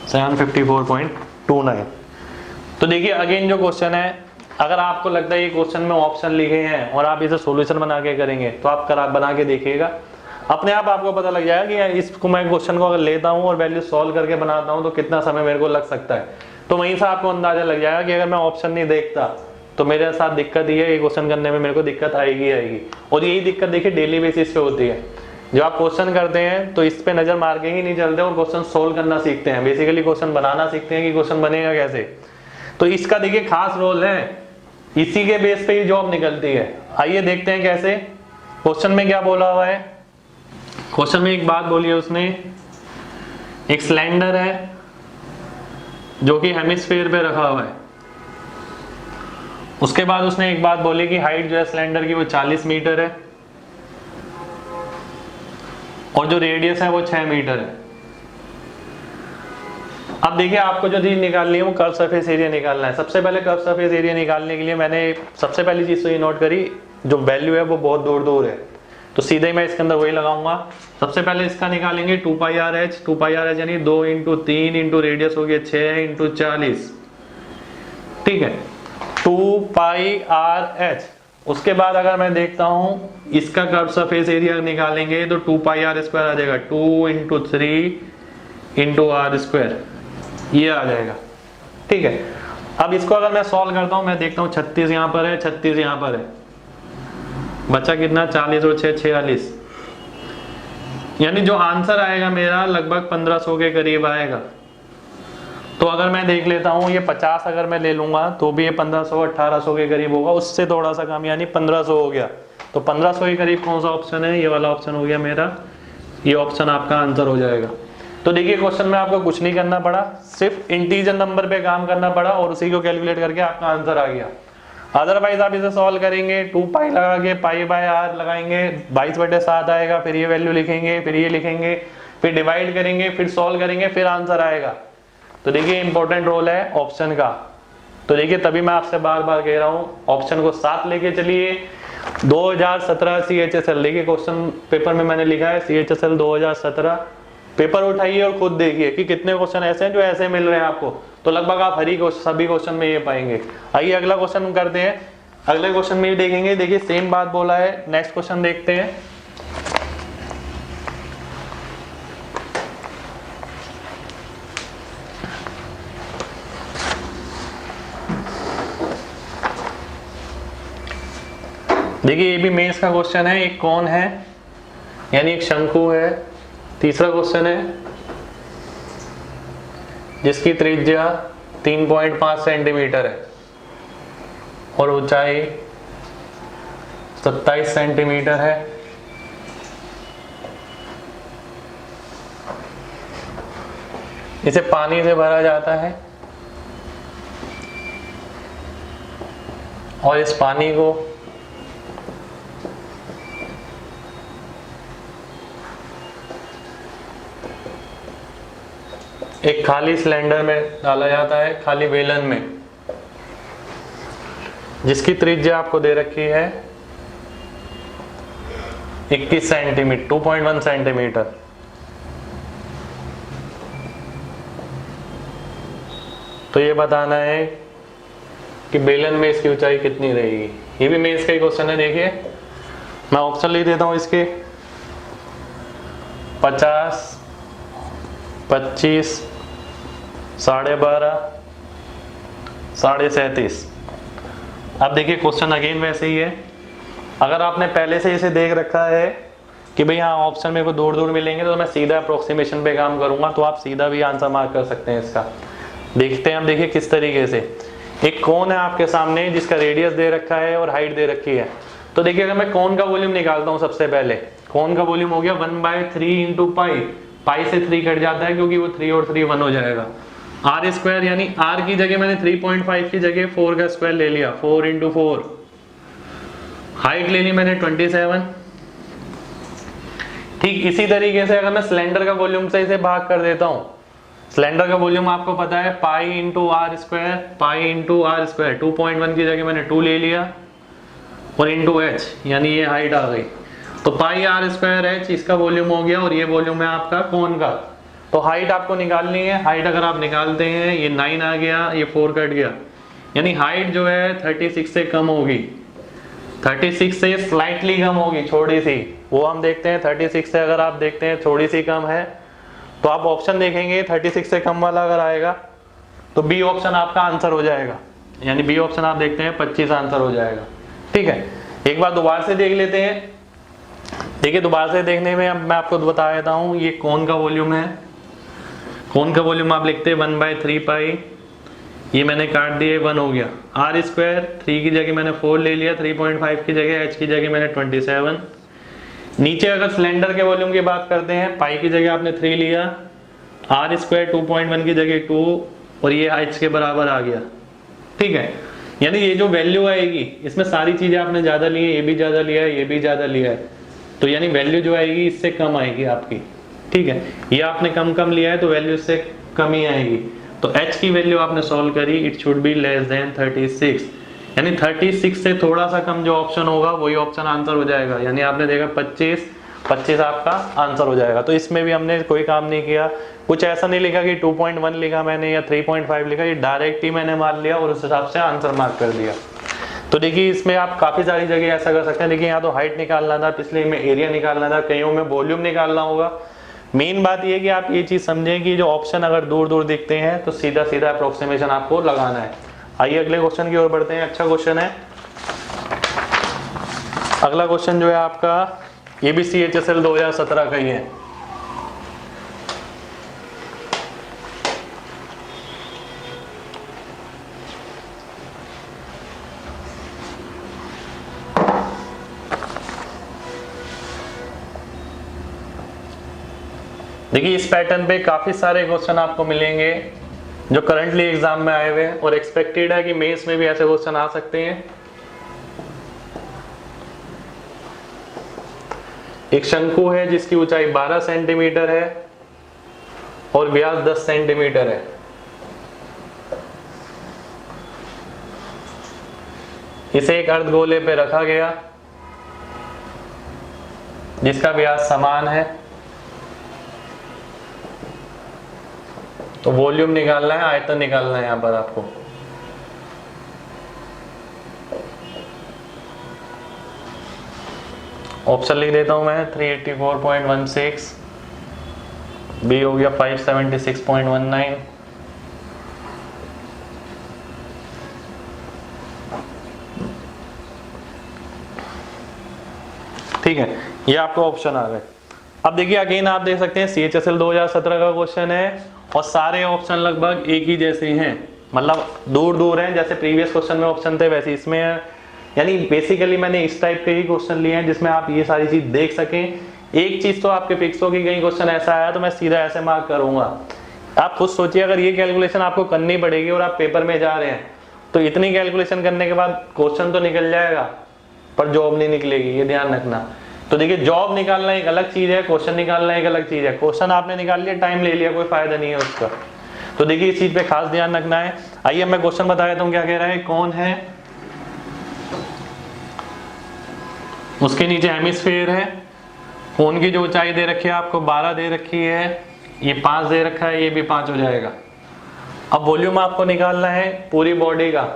754.29। तो देखिए अगेन जो क्वेश्चन है, अगर आपको लगता है ये क्वेश्चन में ऑप्शन लिखे हैं और आप इसे सॉल्यूशन बना के करेंगे तो आप बना के देखिएगा, अपने आप आपको पता लग जाएगा कि इसको मैं क्वेश्चन को अगर लेता हूं और वैल्यू सॉल्व करके बनाता हूं तो कितना समय मेरे को लग सकता है। तो वहीं से आपको अंदाजा लग जाएगा कि अगर मैं ऑप्शन नहीं देखता तो मेरे साथ दिक्कत ये है, ये क्वेश्चन करने में मेरे को दिक्कत आएगी। और यही दिक्कत देखिए डेली बेसिस पे होती है, जब आप क्वेश्चन करते हैं तो इस पे नजर मार के ही नहीं चलते और क्वेश्चन सोल्व करना सीखते हैं, बेसिकली क्वेश्चन बनाना सीखते हैं कि क्वेश्चन बनेगा कैसे। तो इसका देखिए खास रोल है, इसी के बेस पे ही जॉब निकलती है। आइए देखते हैं कैसे। क्वेश्चन में क्या बोला हुआ है, क्वेश्चन में एक बात बोली है उसने, एक सिलेंडर है जो कि हेमिस्फीयर पे रखा हुआ है। उसके बाद उसने एक बात बोली कि हाइट जो है सिलेंडर की वो 40 मीटर है और जो रेडियस है वो 6 मीटर है। अब देखिए आपको जो चीज निकालनी है वो कर्व सरफेस एरिया निकालना है। सबसे पहले कर्व सरफेस एरिया निकालने के लिए मैंने सबसे पहली चीज तो ये नोट करी, जो वैल्यू है वो बहुत दूर दूर है, तो सीधे मैं इसके अंदर वही लगाऊंगा। सबसे पहले इसका निकालेंगे 2πRh, 2πRh यानी 2 इंटू 3 इंटू रेडियस हो गया 6 इंटू 40, ठीक है 2πRh। उसके बाद अगर मैं देखता हूं इसका कर्व सरफेस एरिया निकालेंगे तो 2πr स्क्वायर आ जाएगा, 2 इंटू 3 इंटू r स्क्वायर, ये आ जाएगा, ठीक है। अब इसको अगर मैं सॉल्व करता हूं, मैं देखता हूं 36 यहां पर है, 36 यहां पर है, बचा कितना 40 और 6 46, यानी जो आंसर आएगा मेरा लगभग 1500 के करीब आएगा। तो अगर मैं देख लेता हूं ये 50 अगर मैं ले लूंगा तो भी ये 1500 1800 के करीब होगा, उससे थोड़ा सा कम यानी 1500 हो गया। तो 1500 के करीब कौन सा ऑप्शन है, ये वाला ऑप्शन हो गया मेरा, ये ऑप्शन आपका आंसर हो जाएगा। तो देखिए क्वेश्चन में आपको कुछ नहीं करना पड़ा, सिर्फ इंटीजर नंबर पे काम करना पड़ा और उसी को कैलकुलेट करके आपका आंसर आ गया। अदरवाइज आप इसे सॉल्व करेंगे 2 पाई लगा के पाई बाय आर लगाएंगे, 22/7 आएगा, फिर ये वैल्यू लिखेंगे, फिर ये लिखेंगे, फिर डिवाइड करेंगे, फिर सॉल्व करेंगे, फिर आंसर आएगा। तो देखिए इंपॉर्टेंट रोल है ऑप्शन का। तो देखिए तभी मैं आपसे बार बार कह रहा हूँ ऑप्शन को साथ लेके चलिए। 2017 CHSL, देखिए क्वेश्चन पेपर में मैंने लिखा है CHSL 2017, पेपर उठाइए और खुद देखिए कि कितने क्वेश्चन ऐसे हैं जो ऐसे मिल रहे हैं आपको। तो लगभग आप सभी क्वेश्चन में ये पाएंगे। आइए अगला क्वेश्चन करते हैं, अगले क्वेश्चन में भी देखेंगे। देखिए सेम बात बोला है, नेक्स्ट क्वेश्चन देखते हैं। देखिए ये भी मेंस का क्वेश्चन है। एक कौन है, यानी एक शंकु है। तीसरा क्वेश्चन है जिसकी त्रिज्या 3.5 सेंटीमीटर है और ऊंचाई 27 सेंटीमीटर है। इसे पानी से भरा जाता है और इस पानी को एक खाली सिलेंडर में डाला जाता है, खाली बेलन में, जिसकी त्रिज्या आपको दे रखी है 21 सेंटीमीटर, 2.1 सेंटीमीटर। तो ये बताना है कि बेलन में इसकी ऊंचाई कितनी रहेगी। ये भी मेंस का ही क्वेश्चन है। देखिए मैं ऑप्शन लिख देता हूं इसके, 50, 25, 12.5, 37.5। अब देखिए क्वेश्चन अगेन वैसे ही है। अगर आपने पहले से इसे देख रखा है कि भाई हाँ ऑप्शन मेरे को दूर दूर मिलेंगे तो मैं सीधा अप्रोक्सीमेशन पे काम करूंगा, तो आप सीधा भी आंसर मार्क कर सकते हैं इसका। देखते हैं हम, देखिए किस तरीके से। एक कोन है आपके सामने जिसका रेडियस दे रखा है और हाइट दे रखी है। तो देखिए अगर मैं कोन का वॉल्यूम निकालता हूँ, सबसे पहले कोन का वॉल्यूम हो गया 1/3 इंटू पाई। पाई से 3 कट जाता है क्योंकि वो 3 और 3 1 हो जाएगा। आर स्क्वायर, यानी आर की जगह मैंने 3.5 की जगह 4 का स्क्वायर ले लिया, 4 इंटू 4। हाइट ले ली मैंने 27। ठीक इसी तरीके से अगर मैं सिलेंडर का वॉल्यूम से इसे भाग कर देता हूं, सिलेंडर का वॉल्यूम आपको पता है pi into r square, pi into r square. 2.1 की जगह मैंने 2 ले लिया और इंटू एच, यानी ये हाइट आ गई। तो पाई आर स्क्वायर एच इसका वॉल्यूम हो गया और ये वॉल्यूम है आपका कोन का। तो हाइट आपको निकालनी है। हाइट अगर आप निकालते हैं, ये 9 आ गया, ये 4 कट गया, यानी हाइट जो है 36 से कम होगी। 36 से स्लाइटली कम होगी, थोड़ी सी, वो हम देखते हैं। 36 से अगर आप देखते हैं थोड़ी सी कम है तो आप ऑप्शन देखेंगे 36 से कम वाला अगर आएगा तो बी ऑप्शन आपका आंसर हो जाएगा, यानी बी ऑप्शन आप देखते हैं 25 आंसर हो जाएगा। ठीक है, एक बार दोबारा से देख लेते हैं। देखिए दोबारा से देखने में अब मैं आपको बता देता हूँ, ये कोन का वॉल्यूम है। कोन का वॉल्यूम आप लिखते हैं 1/3 पाई, ये मैंने काट दिए, 1 हो गया। आर स्क्वायर 3 की जगह मैंने 4 ले लिया, 3.5 की जगह, एच की जगह मैंने 27। नीचे अगर सिलेंडर के वॉल्यूम की बात करते हैं, पाई की जगह आपने 3 लिया, आर स्क्वायर 2.1 की जगह 2 और ये एच के बराबर आ गया। ठीक है, यानी ये जो वैल्यू आएगी इसमें सारी चीजें आपने ज्यादा ली है, ये भी ज्यादा लिया है, ये भी ज्यादा लिया है, तो यानी वैल्यू जो आएगी इससे कम आएगी आपकी। ठीक है, ये आपने कम लिया है तो वैल्यू इससे कम ही आएगी। तो h की वैल्यू आपने सॉल्व करी, it should be less than 36, यानी 36 से थोड़ा सा कम जो ऑप्शन होगा वही ऑप्शन आंसर हो जाएगा। यानी आपने देखा 25 आपका आंसर हो जाएगा। तो इसमें भी हमने कोई काम नहीं किया, कुछ ऐसा नहीं लिखा कि 2.1 लिखा मैंने या 3.5 लिखा, ये डायरेक्ट ही मैंने मार लिया और उस हिसाब से आंसर मार्क कर दिया। तो देखिए इसमें आप काफी सारी जगह ऐसा कर सकते हैं। देखिए यहाँ तो हाइट निकालना था, पिछले में एरिया निकालना था, कईयों में वॉल्यूम निकालना होगा। मेन बात ये कि आप ये चीज समझें कि जो ऑप्शन अगर दूर दूर दिखते हैं तो सीधा सीधा अप्रोक्सीमेशन आपको लगाना है। आइए अगले क्वेश्चन की ओर बढ़ते हैं। अच्छा क्वेश्चन है अगला क्वेश्चन जो है आपका, ये भी CHSL 2017 का ही है। देखिए इस पैटर्न पे काफी सारे क्वेश्चन आपको मिलेंगे जो करंटली एग्जाम में आए हुए हैं और एक्सपेक्टेड है कि मेंस में भी ऐसे क्वेश्चन आ सकते हैं। एक शंकु है जिसकी ऊंचाई 12 सेंटीमीटर है और व्यास 10 सेंटीमीटर है। इसे एक अर्धगोले पे रखा गया जिसका व्यास समान है। तो वॉल्यूम निकालना है, आयतन निकालना है यहां पर आपको। ऑप्शन लिख देता हूं मैं 384.16, बी हो गया 576.19, ठीक है, ये आपको ऑप्शन आ गए। अब देखिए अगेन आप देख सकते हैं CHSL 2017 का क्वेश्चन है और सारे ऑप्शन लगभग एक ही जैसे हैं, मतलब दूर दूर हैं, जैसे प्रीवियस क्वेश्चन में ऑप्शन थे वैसे इसमें है। यानी बेसिकली मैंने इस टाइप के ही क्वेश्चन लिए हैं जिसमें आप ये सारी चीज देख सकें। एक चीज तो आपके फिक्स हो कि कहीं क्वेश्चन ऐसा आया तो मैं सीधा ऐसे मार्क करूंगा। आप खुद सोचिए अगर ये कैलकुलेशन आपको करनी पड़ेगी और आप पेपर में जा रहे हैं तो इतनी कैलकुलेशन करने के बाद क्वेश्चन तो निकल जाएगा पर जॉब नहीं निकलेगी, ये ध्यान रखना। तो देखिए जॉब निकालना एक अलग चीज है, क्वेश्चन निकालना एक अलग चीज है। क्वेश्चन आपने निकाल लिया, टाइम ले लिया, कोई फायदा नहीं है उसका। तो देखिए इस चीज पे खास ध्यान रखना है। आइए मैं क्वेश्चन बता देता हूँ क्या कह रहा है। कौन है, उसके नीचे हेमिस्फीयर है, कोन की जो ऊंचाई दे रखी है आपको 12 दे रखी है, ये 5 दे रखा है, ये भी 5 हो जाएगा। अब वॉल्यूम आपको निकालना है पूरी बॉडी का।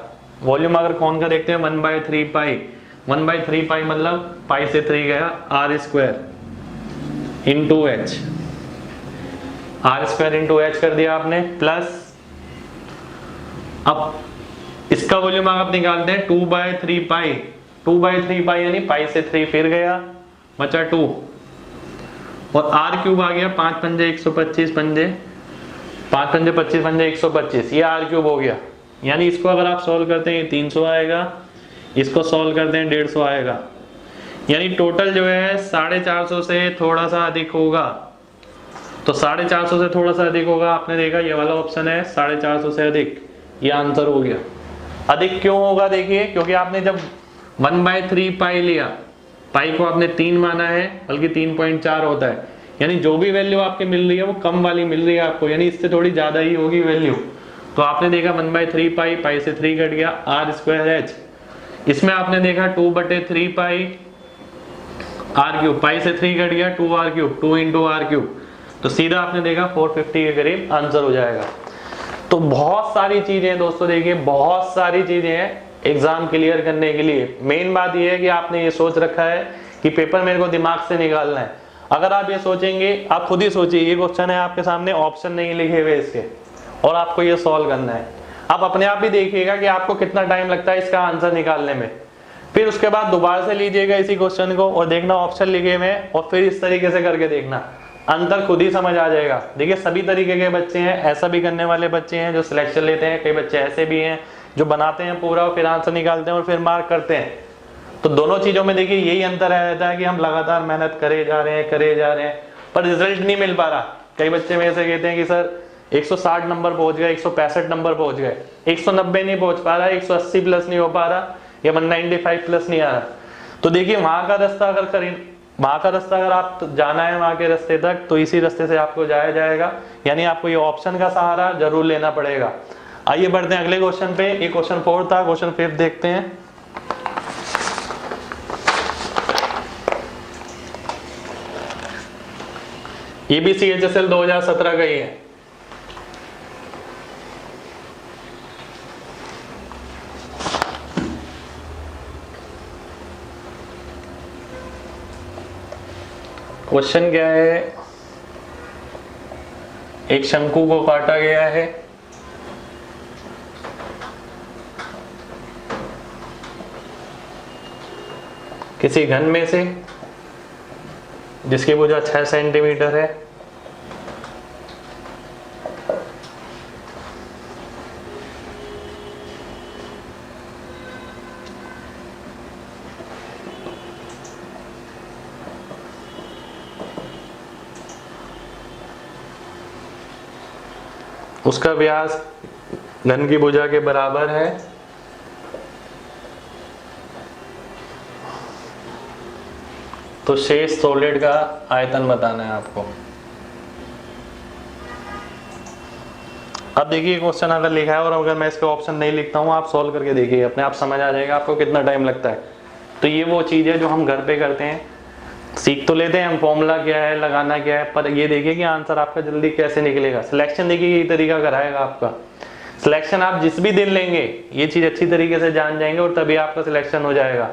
वॉल्यूम अगर कौन का देखते हैं 1/3 पाई, 1/3 पाई मतलब पाई से 3 गया, r square into h, r square into h कर दिया आपने, प्लस अब इसका वॉल्यूम आप निकालते हैं 2/3 पाई, 2/3 पाई यानी पाई से 3 फिर गया, बचा 2 और r क्यूब आ गया, 5 पंजे 125 पंजे, 5 पंजे 25 पंजे 125, ये r क्यूब हो गया। यानी इसको अगर आप सॉल्व करते हैं 300 आएगा, इसको सॉल्व करते हैं 150 आएगा। यानी टोटल जो है 450 से थोड़ा सा अधिक होगा। तो 450 से थोड़ा सा अधिक होगा, आपने देखा ये वाला ऑप्शन है 450 से अधिक, ये आंसर हो गया। अधिक क्यों होगा देखिए, क्योंकि आपने जब 1/3 पाई लिया, पाई को आपने 3 माना है, बल्कि 3.4 होता है, यानी जो भी वैल्यू आपकी मिल रही है वो कम वाली मिल रही है आपको, यानी इससे थोड़ी ज्यादा ही होगी वैल्यू। तो आपने देखा 1/3 पाई, पाई से 3 कट गया, r स्क्वायर h। इसमें आपने देखा 2/3 पाई r क्यूब, पाई से 3 कट गया, 2r cube, 2 into r cube. तो सीधा आपने देखा 450 के करीब आंसर हो जाएगा। तो बहुत सारी चीजें दोस्तों, देखिए बहुत सारी चीजें हैं एग्जाम क्लियर करने के लिए। मेन बात यह है कि आपने ये सोच रखा है कि पेपर मेरे को दिमाग से निकालना है। अगर आप ये सोचेंगे, आप खुद ही सोचिए, ये क्वेश्चन है आपके सामने, ऑप्शन नहीं लिखे हुए इसके, और आपको ये सॉल्व करना है। आप अपने आप ही देखिएगा कि आपको कितना टाइम लगता है इसका आंसर निकालने में। फिर उसके बाद दोबारा से लीजिएगा इसी क्वेश्चन को और देखना ऑप्शन लिखे हुए हैं, और फिर इस तरीके से करके देखना, अंतर खुद ही समझ आ जाएगा। देखिए सभी तरीके के बच्चे हैं, ऐसा भी करने वाले बच्चे हैं जो सिलेक्शन लेते हैं, कई बच्चे ऐसे भी हैं जो बनाते हैं पूरा और फिर आंसर निकालते हैं और फिर मार्क करते हैं। तो दोनों चीजों में देखिए यही अंतर रहता है कि हम लगातार मेहनत करे जा रहे हैं पर रिजल्ट नहीं मिल पा रहा। कई बच्चे में ऐसे कहते हैं कि सर 160 नंबर पहुंच गए, 165 नंबर पहुंच गए, 190 नहीं पहुंच पा रहा, 180 प्लस नहीं हो पा रहा, या 195 प्लस नहीं आ रहा। तो देखिए वहां का रास्ता अगर आप जाना है वहां के रास्ते तक, तो इसी रास्ते से आपको जाया जाएगा, यानी आपको ये ऑप्शन का सहारा जरूर लेना पड़ेगा। आइए बढ़ते हैं अगले क्वेश्चन पे। ये क्वेश्चन 4 था, क्वेश्चन 5 देखते हैं। ये भी CHSL 2017 का ही है। क्वेश्चन क्या है, एक शंकु को काटा गया है, किसी घन में से जिसकी भुजा 6 सेंटीमीटर है, उसका व्यास घन की भुजा के बराबर है। तो शेष सॉलिड का आयतन बताना है आपको। अब देखिए क्वेश्चन अगर लिखा है और अगर मैं इसके ऑप्शन नहीं लिखता हूँ, आप सॉल्व करके देखिए, अपने आप समझ आ जाएगा आपको कितना टाइम लगता है। तो ये वो चीज़ है जो हम घर पे करते हैं, सीख तो लेते हैं हम फॉर्मूला क्या है, लगाना क्या है, पर ये देखिए कि आंसर आपका जल्दी कैसे निकलेगा। सिलेक्शन देखिए यही तरीका कराएगा आपका। सिलेक्शन आप जिस भी दिन लेंगे ये चीज़ अच्छी तरीके से जान जाएंगे और तभी आपका सिलेक्शन हो जाएगा।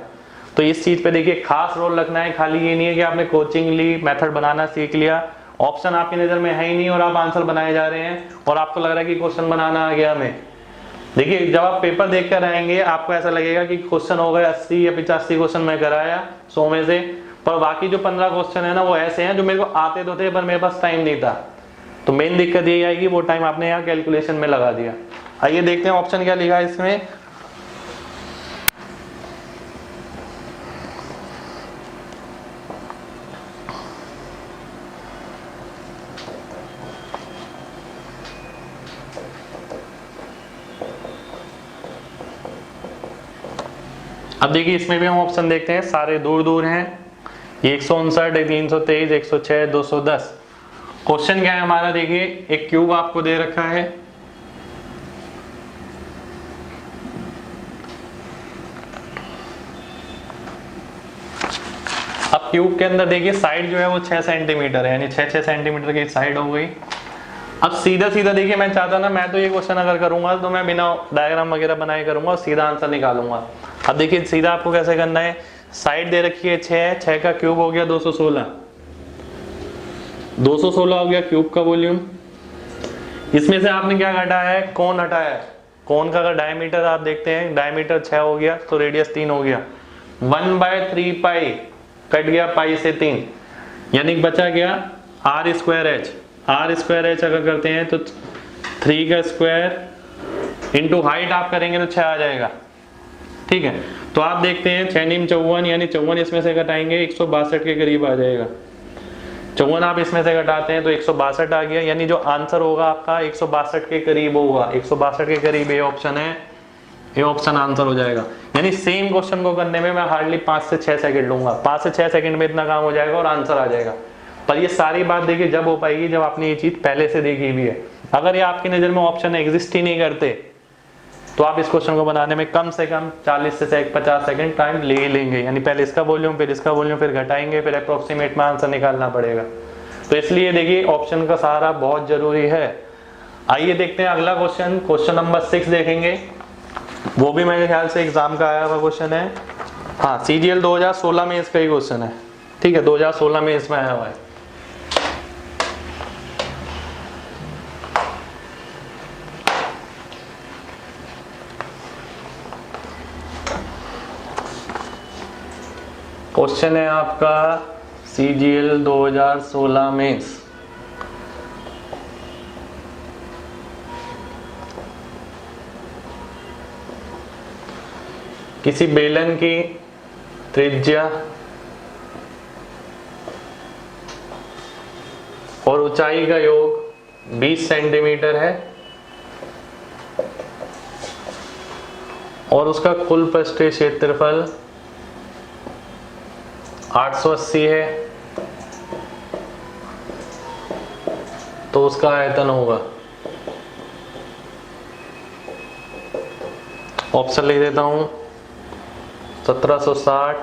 तो इस चीज़ पे देखिए खास रोल रखना है, खाली ये नहीं है कि आपने कोचिंग ली, मेथड बनाना सीख लिया, ऑप्शन आपकी नज़र में है ही नहीं और आप आंसर बनाए जा रहे हैं और आपको लग रहा है कि क्वेश्चन बनाना आ गया हमें। देखिए जब आप पेपर देख कर आएंगे आपको ऐसा लगेगा कि क्वेश्चन हो गए 80 या 85 क्वेश्चन मैं कराया 100 में से, पर बाकी जो 15 क्वेश्चन है ना वो ऐसे हैं जो मेरे को आते तो थे पर मेरे पास टाइम नहीं था। तो मेन दिक्कत यही आएगी, वो टाइम आपने यहाँ कैलकुलेशन में लगा दिया। आइए देखते हैं ऑप्शन क्या लिखा है इसमें। अब देखिए इसमें भी हम ऑप्शन देखते हैं, सारे दूर दूर हैं। ये 159, 323, 106, 210। क्वेश्चन क्या है हमारा, देखिए एक क्यूब आपको दे रखा है, अब क्यूब के अंदर देखिए साइड जो है वो 6 सेंटीमीटर है, यानी 6 सेंटीमीटर की साइड हो गई। अब सीधा सीधा देखिए मैं चाहता ना, मैं तो ये क्वेश्चन अगर करूंगा तो मैं बिना डायग्राम वगैरह बनाए करूंगा और सीधा आंसर निकालूंगा। अब देखिए सीधा आपको कैसे करना है, साइड दे रखी है 6 का क्यूब हो गया 216, 216 हो गया क्यूब का वॉल्यूम। इसमें से आपने क्या घटाया है, कोण हटाया है। कोण का अगर डायमीटर आप देखते हैं, डायमीटर 6 हो गया तो रेडियस 3 हो गया, 1/3 पाई कट गया पाई से 3, यानी बचा गया r square H. r square H अगर करते हैं तो 3 का स्क्वायर इंटू हाइट आप करेंगे तो 6 आ जाएगा। ठीक है, तो आप देखते हैं 6 × 54 यानी 54 इसमें से घटाएंगे 162 के करीब आ जाएगा। 54 आप इसमें से घटाते हैं तो 162 आ गया, यानी जो आंसर होगा आपका 162 के करीब होगा। 162 के करीब ये ऑप्शन है, ये ऑप्शन आंसर हो जाएगा। यानी सेम क्वेश्चन को करने में मैं हार्डली 5 से 6 सेकंड लूंगा, 5 से 6 सेकंड में इतना काम हो जाएगा और आंसर आ जाएगा। पर ये सारी बात देखिए जब हो पाएगी जब आपने ये चीज पहले से देखी भी है। अगर ये आपकी नजर में ऑप्शन एग्जिस्ट ही नहीं करते तो आप इस क्वेश्चन को बनाने में कम से कम 40 से 50 सेकंड टाइम ले लेंगे, यानी पहले इसका वॉल्यूम फिर इसका वॉल्यूम फिर घटाएंगे फिर अप्रोक्सीमेट में आंसर निकालना पड़ेगा। तो इसलिए देखिए ऑप्शन का सहारा बहुत जरूरी है। आइए देखते हैं अगला क्वेश्चन, क्वेश्चन नंबर 6 देखेंगे। वो भी मेरे ख्याल से एग्जाम का आया हुआ क्वेश्चन है, हाँ CGL 2016 में इसका ही क्वेश्चन है। ठीक है, 2016 में इसमें आया हुआ है। क्वेश्चन है आपका CGL 2016 में, किसी बेलन की त्रिज्या और ऊंचाई का योग 20 सेंटीमीटर है और उसका कुल पृष्ठीय क्षेत्रफल 880 है, तो उसका आयतन होगा, ऑप्शन लिख देता हूं, 1760,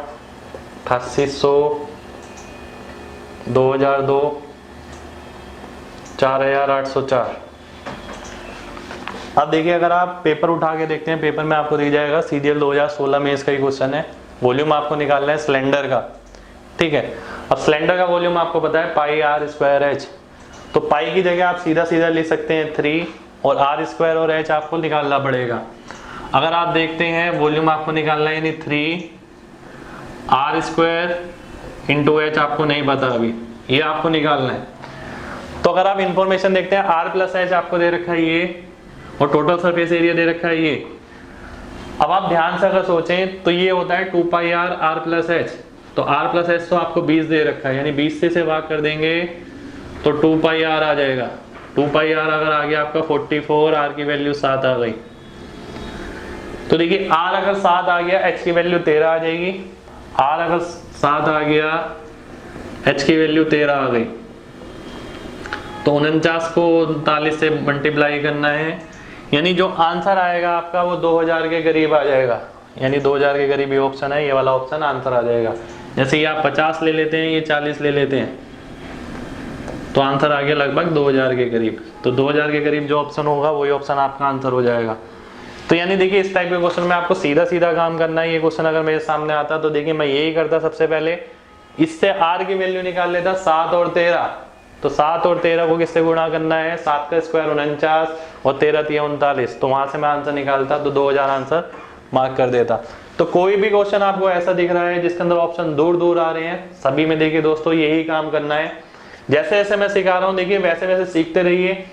8800, 2002, 4804। अब देखिए अगर आप पेपर उठा के देखते हैं, पेपर में आपको दिख जाएगा CGL 2016 में इसका ही क्वेश्चन है। वॉल्यूम आपको निकालना है सिलेंडर का। ठीक है, अब सिलेंडर का वॉल्यूम आपको पता है पाई r स्क्वायर एच, तो पाई की जगह आप सीधा सीधा लिख सकते हैं 3 और r स्क्वायर और h आपको निकालना पड़ेगा। अगर आप देखते हैं वॉल्यूम आपको निकालना है यानी 3 r स्क्वायर इंटू एच आपको नहीं पता अभी, ये आपको निकालना है। तो अगर आप इंफॉर्मेशन देखते हैं r प्लस एच आपको दे रखा है ये, और टोटल सरफेस एरिया दे रखा है ये। अब आप ध्यान से अगर सोचें तो ये होता है 2 पाई r प्लस एच, तो r प्लस एच तो आपको 20 दे रखा है, यानी 20 से भाग कर देंगे तो 2 पाई r आ जाएगा। 2 पाई आर अगर आ गया आपका 44, आर की वैल्यू 7 आ गई। तो देखिए आर अगर 7 आ गया, एच की वैल्यू 13 आ जाएगी। आर अगर 7 आ गया, एच की वैल्यू 13 आ गई, तो 49 को 39 से मल्टीप्लाई करना है, यानी जो आंसर आएगा आपका वो 2000 के करीब आ जाएगा। यानी 2000 के करीब ये ऑप्शन है, ये वाला ऑप्शन आंसर आ जाएगा। जैसे ये आप 50 ले लेते हैं, ये 40 ले लेते हैं, तो आंसर आ गया लगभग 2000 के करीब। तो 2000 के करीब जो ऑप्शन होगा वही ऑप्शन आपका आंसर हो जाएगा। तो यानी देखिए इस टाइप के क्वेश्चन में आपको सीधा सीधा काम करना है। ये क्वेश्चन अगर मेरे सामने आता तो देखिए मैं यही करता, सबसे पहले इससे आर की वैल्यू निकाल लेता 7 और 13। तो 7 और 13 को किससे गुणा करना है, 7 का स्क्वायर 49 और 13 3 39, तो वहां से मैं आंसर निकालता, तो 2000 आंसर मार्क कर देता। तो कोई भी क्वेश्चन आपको ऐसा दिख रहा है जिसके अंदर ऑप्शन दूर दूर आ रहे हैं, सभी में देखिए दोस्तों यही काम करना है। जैसे जैसे मैं सिखा रहा हूँ देखिए वैसे वैसे सीखते रहिए।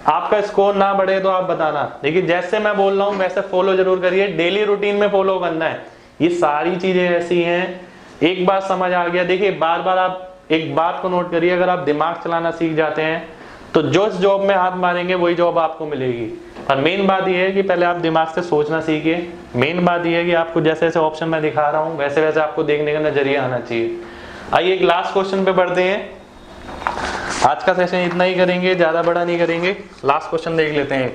आपका स्कोर ना बढ़े तो आप बताना। देखिए जैसे मैं बोल रहा हूँ वैसे फॉलो जरूर करिए, डेली रूटीन में फॉलो करना है। ये सारी चीजें ऐसी हैं, एक बार समझ आ गया, देखिए बार बार आप एक बात को नोट करिए, अगर आप दिमाग चलाना सीख जाते हैं तो जो इस जॉब में हाथ मारेंगे वही जॉब आपको मिलेगी। पर मेन बात यह है कि पहले आप दिमाग से सोचना सीखिए। मेन बात यह है कि आपको जैसे जैसे ऑप्शन मैं दिखा रहा हूँ वैसे वैसे आपको देखने का नजरिया आना चाहिए। आइए एक लास्ट क्वेश्चन पे बढ़ते हैं। आज का सेशन इतना ही करेंगे, ज्यादा बड़ा नहीं करेंगे। लास्ट क्वेश्चन देख लेते हैं।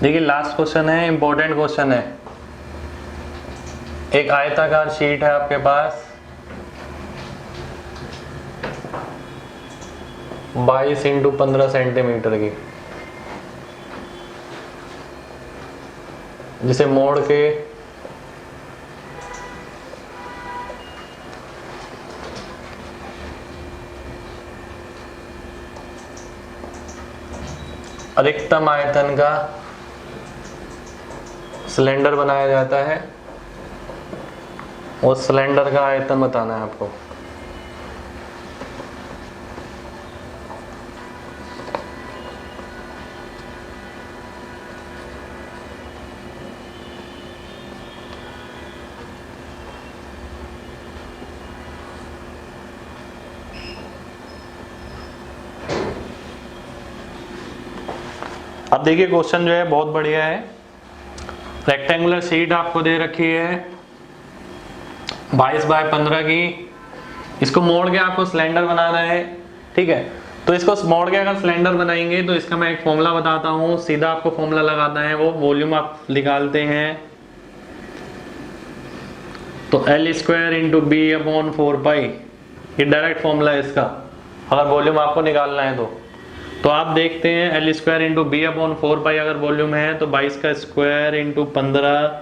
देखिए लास्ट क्वेश्चन है, इंपॉर्टेंट क्वेश्चन है। एक आयताकार शीट है आपके पास, 22 इंटू 15 सेंटीमीटर की, जिसे मोड़ के अधिकतम आयतन का सिलेंडर बनाया जाता है। उस सिलेंडर का आयतन बताना है आपको। अब देखिए क्वेश्चन जो है बहुत बढ़िया है। रेक्टेंगुलर शीट आपको दे रखी है 22 बाय 15 की, इसको मोड़ के आपको सिलेंडर बनाना है, ठीक है। तो इसको मोड़ के अगर सिलेंडर बनाएंगे तो इसका मैं एक फॉर्मूला बताता हूँ, सीधा आपको फॉर्मूला लगाना है। वो वॉल्यूम आप निकालते हैं तो L square into b upon 4 pi, ये डायरेक्ट फॉर्मूला है इसका, अगर वॉल्यूम आपको निकालना है तो आप देखते हैं L square into b upon 4 pi अगर वॉल्यूम है तो 22 का स्क्वायर इंटू 15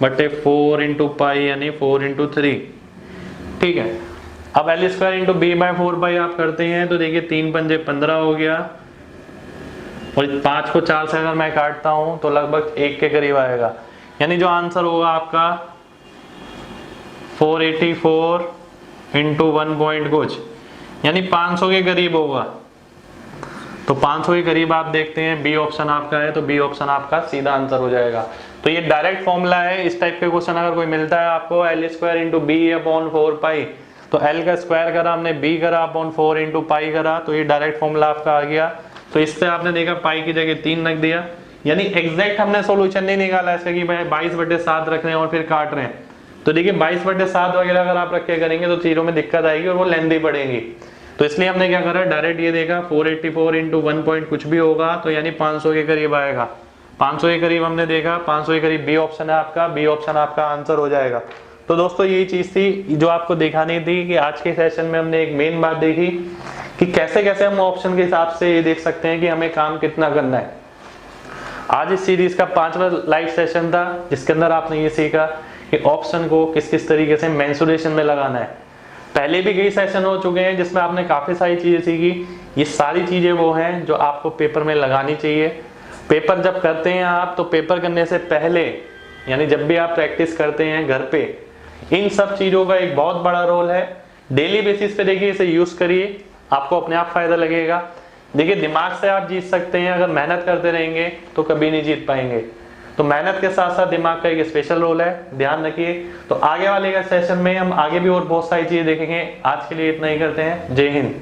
बटे 4 इंटू पाई, यानी 4 इंटू 3, ठीक है। अब L square into b by 4 pi आप करते हैं तो देखिए 3 पंजे 15 हो गया, और 5 को 4 से अगर मैं काटता हूं तो लगभग 1 के करीब आएगा, यानी जो आंसर होगा आपका 484 इंटू 1 पॉइंट कुछ, यानी 500 के करीब होगा। तो 500 के करीब आप देखते हैं बी ऑप्शन आपका है, तो बी ऑप्शन आपका सीधा आंसर हो जाएगा। तो ये डायरेक्ट फॉर्मूला है। इस टाइप के क्वेश्चन अगर कोई मिलता है आपको L square into b upon 4 pi, तो L का स्क्वायर करा हमने, B करा अपॉन 4 इंटू पाई करा, तो ये डायरेक्ट फॉर्मूला आपका आ गया। तो इससे आपने देखा पाई की जगह 3 रख दिया, यानी एग्जैक्ट हमने सोल्यूशन नहीं निकाला इसका कि भाई 22/7 रख रहे हैं और फिर काट रहे हैं। तो देखिए 22/7 वगैरह अगर आप रखे करेंगे तो चीजों में दिक्कत आएगी और वो लेंथी पड़ेगी। तो इसलिए हमने क्या करा, डायरेक्ट ये देखा 484 इंटू 1 पॉइंट कुछ भी होगा, तो यानी 500 के करीब आएगा। 500 के करीब हमने देखा, 500 के करीब बी ऑप्शन है आपका, बी ऑप्शन आपका आंसर हो जाएगा। तो दोस्तों यही चीज थी जो आपको दिखानी थी कि आज के सेशन में हमने एक मेन बात देखी कि कैसे कैसे हम ऑप्शन के हिसाब से ये देख सकते हैं कि हमें काम कितना करना है। आज इस सीरीज का 5वां लाइव सेशन था जिसके अंदर आपने ये सीखा कि ऑप्शन को किस किस तरीके से मेंसुरेशन में लगाना है। पहले भी कई सेशन हो चुके हैं जिसमें आपने काफी सारी चीजें सीखी। ये सारी चीजें वो हैं जो आपको पेपर में लगानी चाहिए। पेपर जब करते हैं आप, तो पेपर करने से पहले यानी जब भी आप प्रैक्टिस करते हैं घर पे, इन सब चीजों का एक बहुत बड़ा रोल है। डेली बेसिस पे देखिए इसे यूज करिए, आपको अपने आप फायदा लगेगा। देखिए दिमाग से आप जीत सकते हैं, अगर मेहनत करते रहेंगे तो कभी नहीं जीत पाएंगे। तो मेहनत के साथ साथ दिमाग का एक स्पेशल रोल है, ध्यान रखिए। तो आगे वाले का सेशन में हम आगे भी और बहुत सारी चीजें देखेंगे। आज के लिए इतना ही करते हैं। जय हिंद।